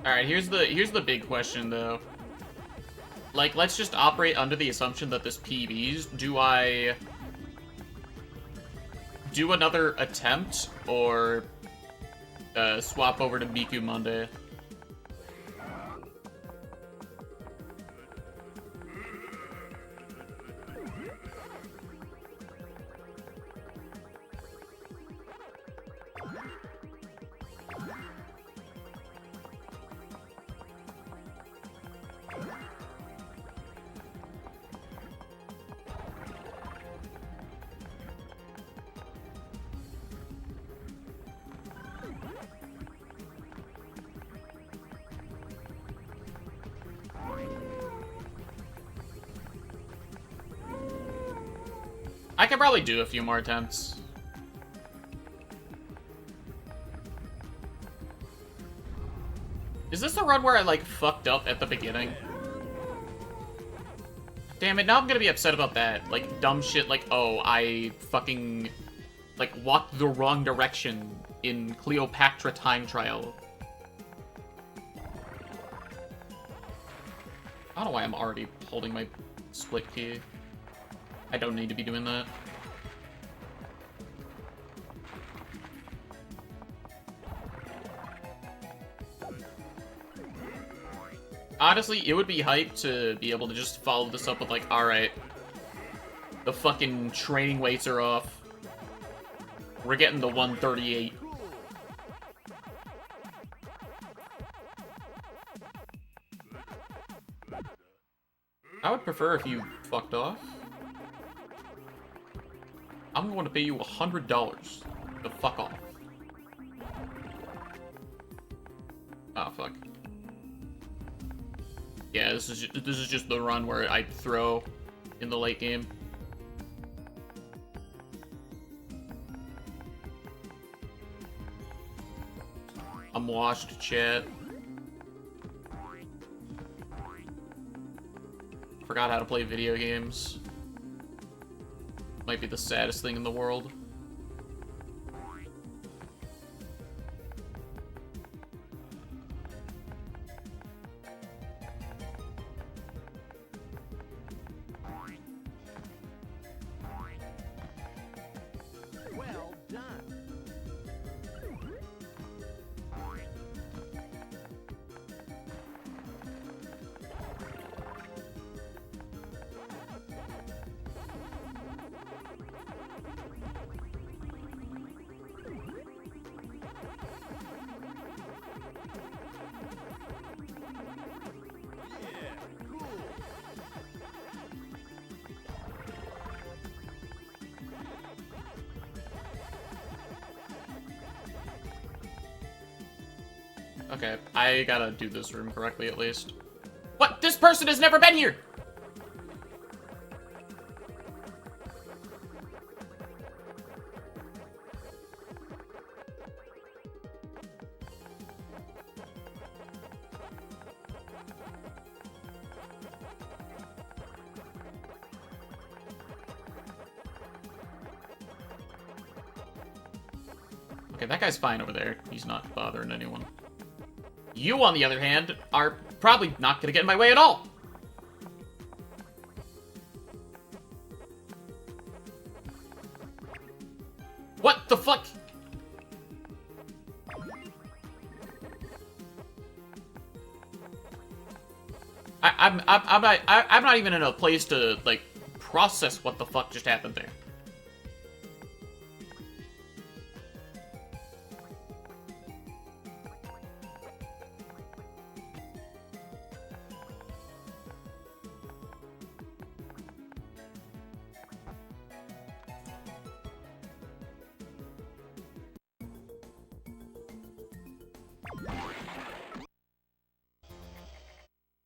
Alright, here's the big question, though. Like, let's just operate under the assumption that this PB's. Do I do another attempt, or swap over to Miku Monday? I could probably do a few more attempts. Is this the run where I, like, fucked up at the beginning? Damn it, now I'm gonna be upset about that. Like, dumb shit like, oh, I fucking, like, walked the wrong direction in Cleopatra Time Trial. I don't know why I'm already holding my split key. I don't need to be doing that. Honestly, it would be hype to be able to just follow this up with, like, alright, the fucking training weights are off. We're getting the 138. I would prefer if you fucked off. I'm going to pay you $100 to fuck off. Oh, fuck. Yeah, this is just the run where I throw in the late game. I'm washed, chat. Forgot how to play video games. Might be the saddest thing in the world. Well done. Okay, I gotta do this room correctly at least. What? This person has never been here! Okay, that guy's fine over there. He's not bothering anyone. You, on the other hand, are probably not gonna get in my way at all. What the fuck? I'm not even in a place to, like, process what the fuck just happened there.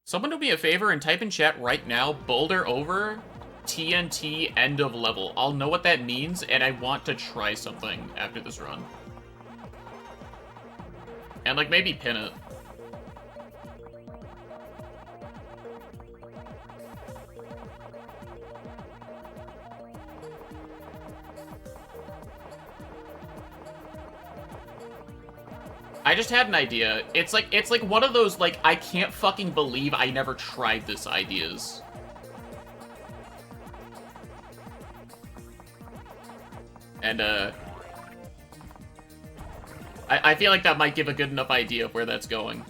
Someone do me a favor and type in chat right now, boulder over TNT end of level. I'll know what that means, and I want to try something after this run. And, like, maybe pin it. I just had an idea. It's like one of those, like, I can't fucking believe I never tried this ideas. And, I feel like that might give a good enough idea of where that's going.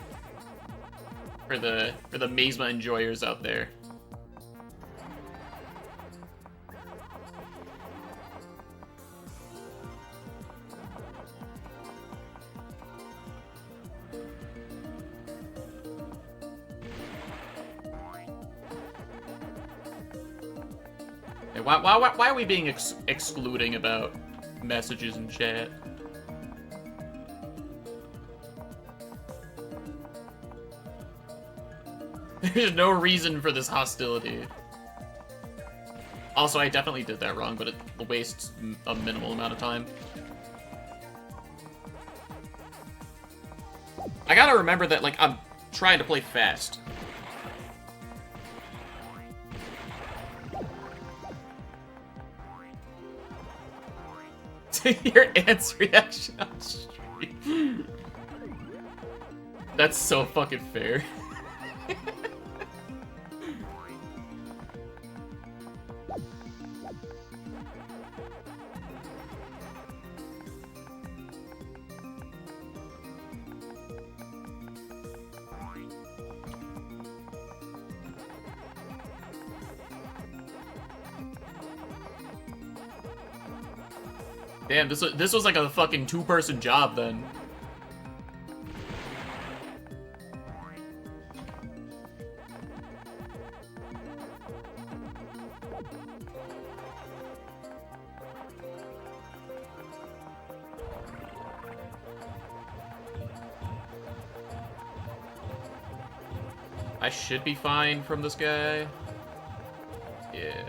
For the Mazema enjoyers out there. Why are we being excluding about messages in chat? There's no reason for this hostility. Also, I definitely did that wrong, but it wastes a minimal amount of time. I gotta remember that, like, I'm trying to play fast. Your aunt's reaction on stream. That's so fucking fair. Damn, this was like a fucking two-person job then. I should be fine from this guy. Yeah.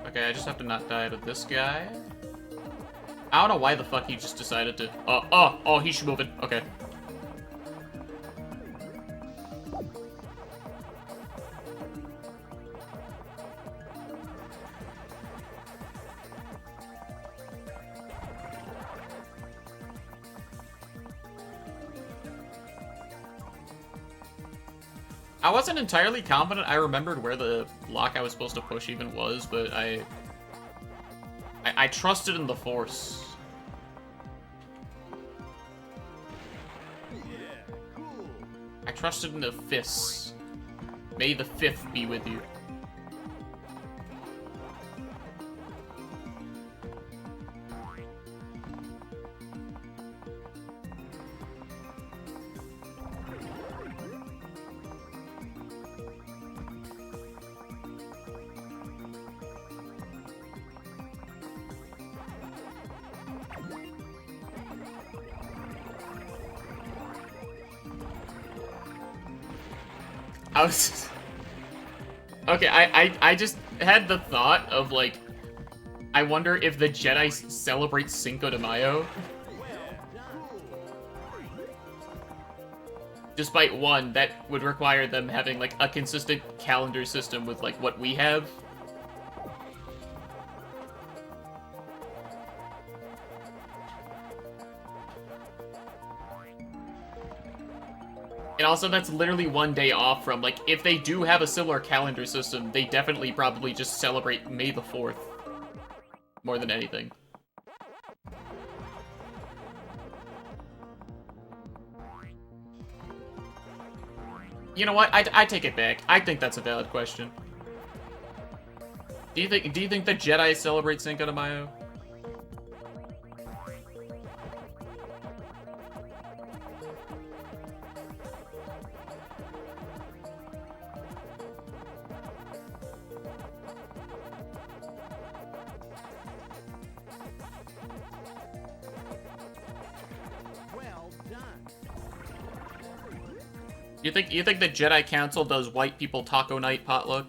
Okay, I just have to not die to this guy. I don't know why the fuck he just decided to... Oh, he's moving. Okay. I wasn't entirely confident I remembered where the block I was supposed to push even was, but I trusted in the Force. Yeah, cool. I trusted in the fists. May the 5th be with you. I was... Okay, I just had the thought of, like, I wonder if the Jedi celebrate Cinco de Mayo. Despite one, that would require them having, like, a consistent calendar system with, like, what we have. And also, that's literally one day off from, like, if they do have a similar calendar system, they definitely probably just celebrate May the 4th. More than anything. You know what? I take it back. I think that's a valid question. Do you think the Jedi celebrate Cinco de Mayo? Well done. You think the Jedi Council does white people taco night potluck?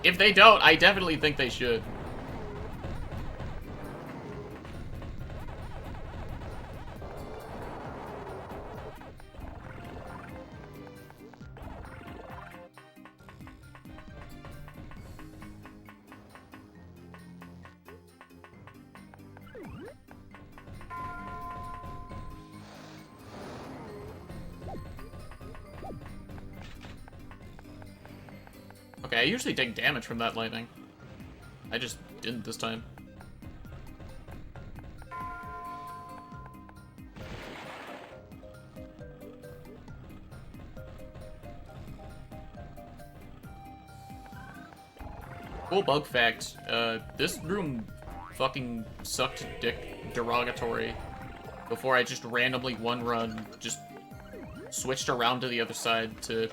If they don't, I definitely think they should. Okay, I usually take damage from that lightning. I just didn't this time. Cool bug fact, this room fucking sucked dick derogatory before I just randomly one run just switched around to the other side to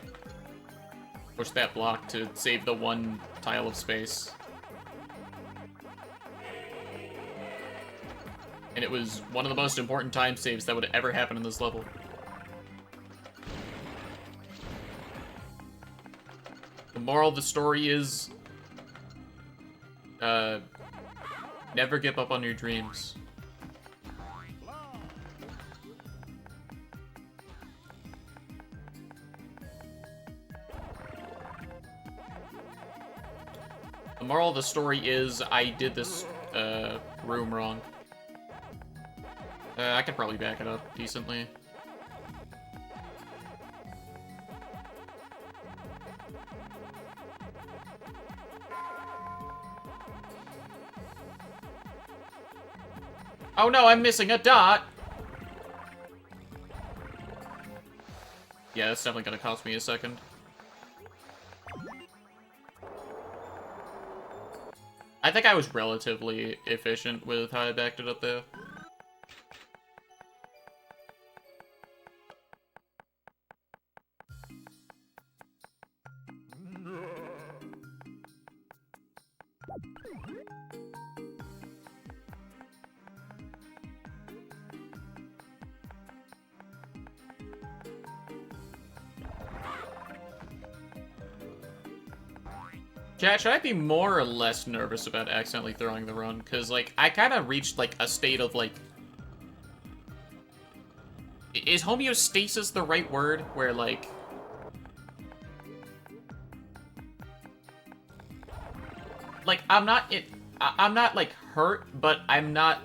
push that block to save the one tile of space. And it was one of the most important time saves that would ever happen in this level. The moral of the story is, never give up on your dreams. The moral of the story is, I did this, room wrong. I could probably back it up decently. Oh no, I'm missing a dot! Yeah, that's definitely gonna cost me a second. I think I was relatively efficient with how I backed it up there. Chat, should I be more or less nervous about accidentally throwing the run? Because, like, I kind of reached, like, a state of, like... Is homeostasis the right word? Where, like... Like, I'm not, like, hurt, but I'm not,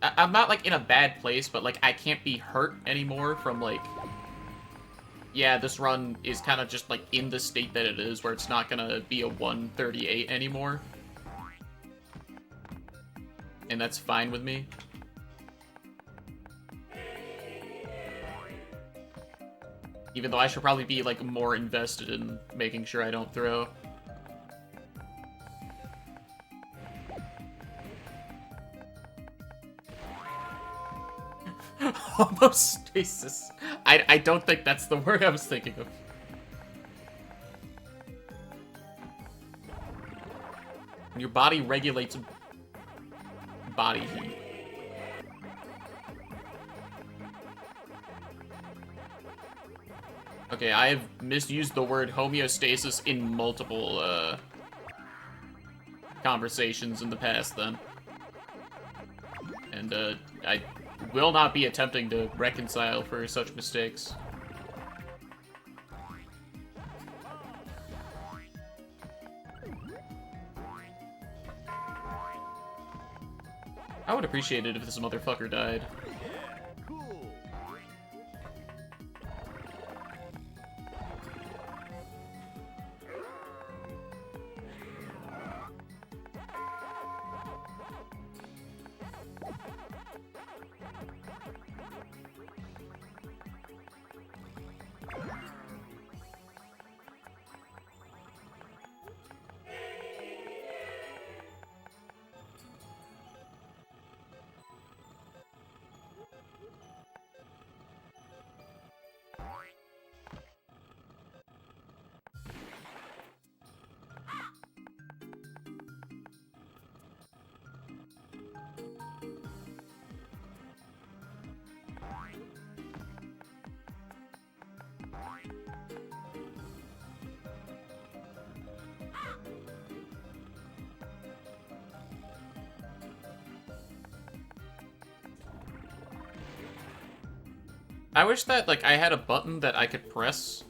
like, in a bad place, but, like, I can't be hurt anymore from, like... Yeah, this run is kind of just, like, in the state that it is, where it's not gonna be a 138 anymore. And that's fine with me. Even though I should probably be, like, more invested in making sure I don't throw. Homostasis. I don't think that's the word I was thinking of. Your body regulates body heat. Okay, I have misused the word homeostasis in multiple, conversations in the past, then. And, I will not be attempting to reconcile for such mistakes. I would appreciate it if this motherfucker died. I wish that, like, I had a button that I could press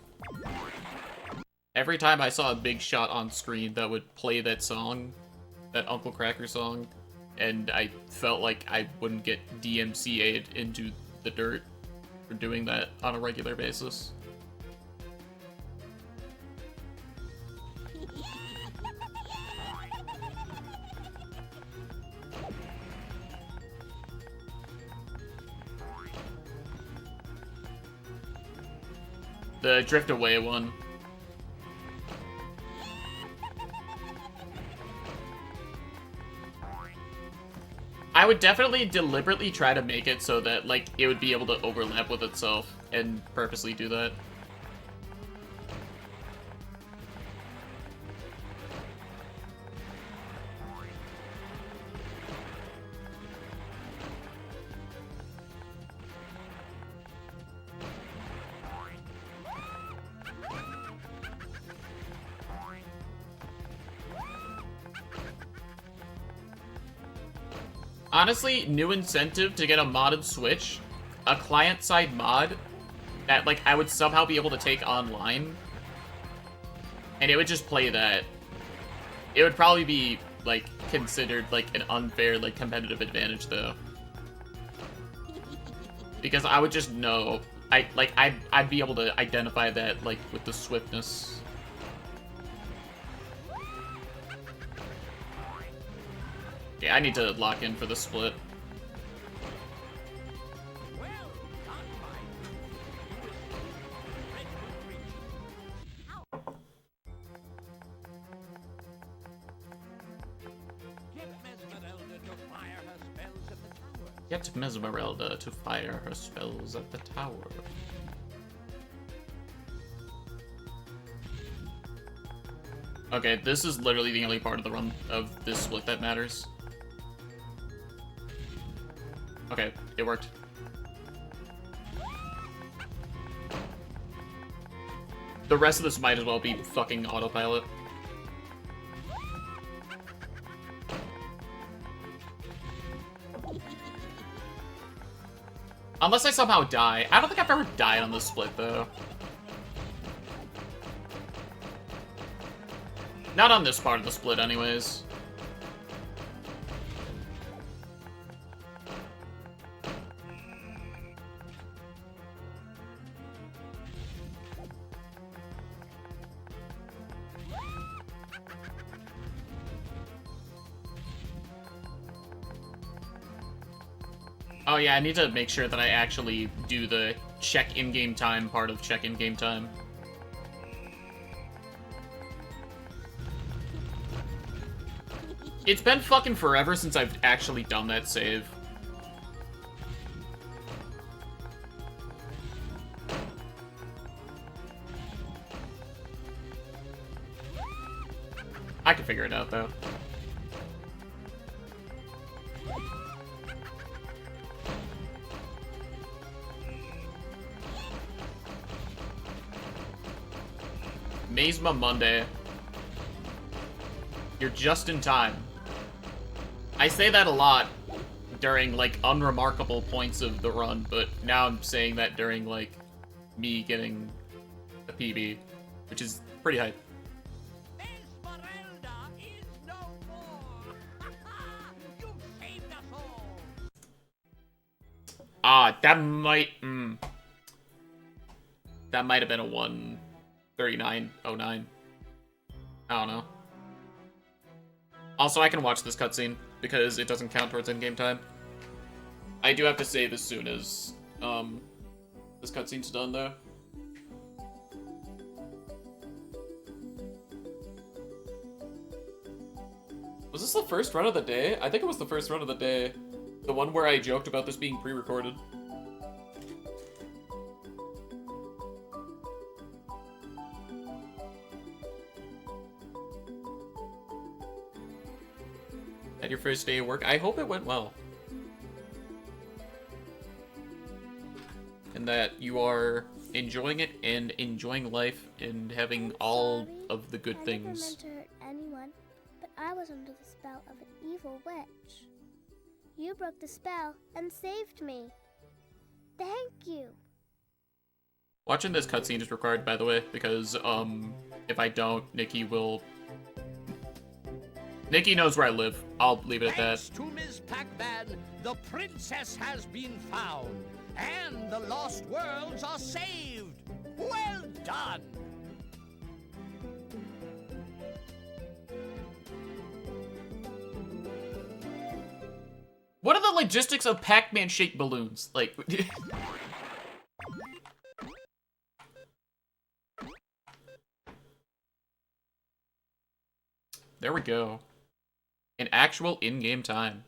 every time I saw a big shot on screen that would play that song, that Uncle Kracker song, and I felt like I wouldn't get DMCA'd into the dirt for doing that on a regular basis. The drift away one. I would definitely deliberately try to make it so that, like, it would be able to overlap with itself and purposely do that. Honestly, new incentive to get a modded Switch, a client-side mod that, like, I would somehow be able to take online, and it would just play that. It would probably be, like, considered, like, an unfair, like, competitive advantage, though. Because I would just know, I'd be able to identify that, like, with the swiftness. Yeah, I need to lock in for the split. Get Mesmerelda to fire her spells at the tower. Okay, this is literally the only part of the run of this split that matters. Okay, it worked. The rest of this might as well be fucking autopilot. Unless I somehow die. I don't think I've ever died on this split, though. Not on this part of the split, anyways. Oh yeah, I need to make sure that I actually do the check in-game time part of check in-game time. It's been fucking forever since I've actually done that save. I can figure it out, though. Mazema Monday. You're just in time. I say that a lot during, like, unremarkable points of the run, but now I'm saying that during, like, me getting a PB, which is pretty hype. Esmeralda is no more. You saved us all. Ah, that might, that might have been a 1:39:09. I don't know. Also, I can watch this cutscene, because it doesn't count towards in-game time. I do have to save as soon as, this cutscene's done, though. Was this the first run of the day? I think it was the first run of the day. The one where I joked about this being pre-recorded. At your first day of work, I hope it went well. And that you are enjoying it and enjoying life and having all of the good things. I never meant to hurt anyone, but I was under the spell of an evil witch. You broke the spell and saved me. Thank you. Watching this cutscene is required, by the way, because, if I don't, Nikki will... Nikki knows where I live. I'll leave it at that. Thanks to Ms. Pac-Man, the princess has been found, and the lost worlds are saved. Well done. What are the logistics of Pac-Man shaped balloons? Like... There we go. An actual in-game time.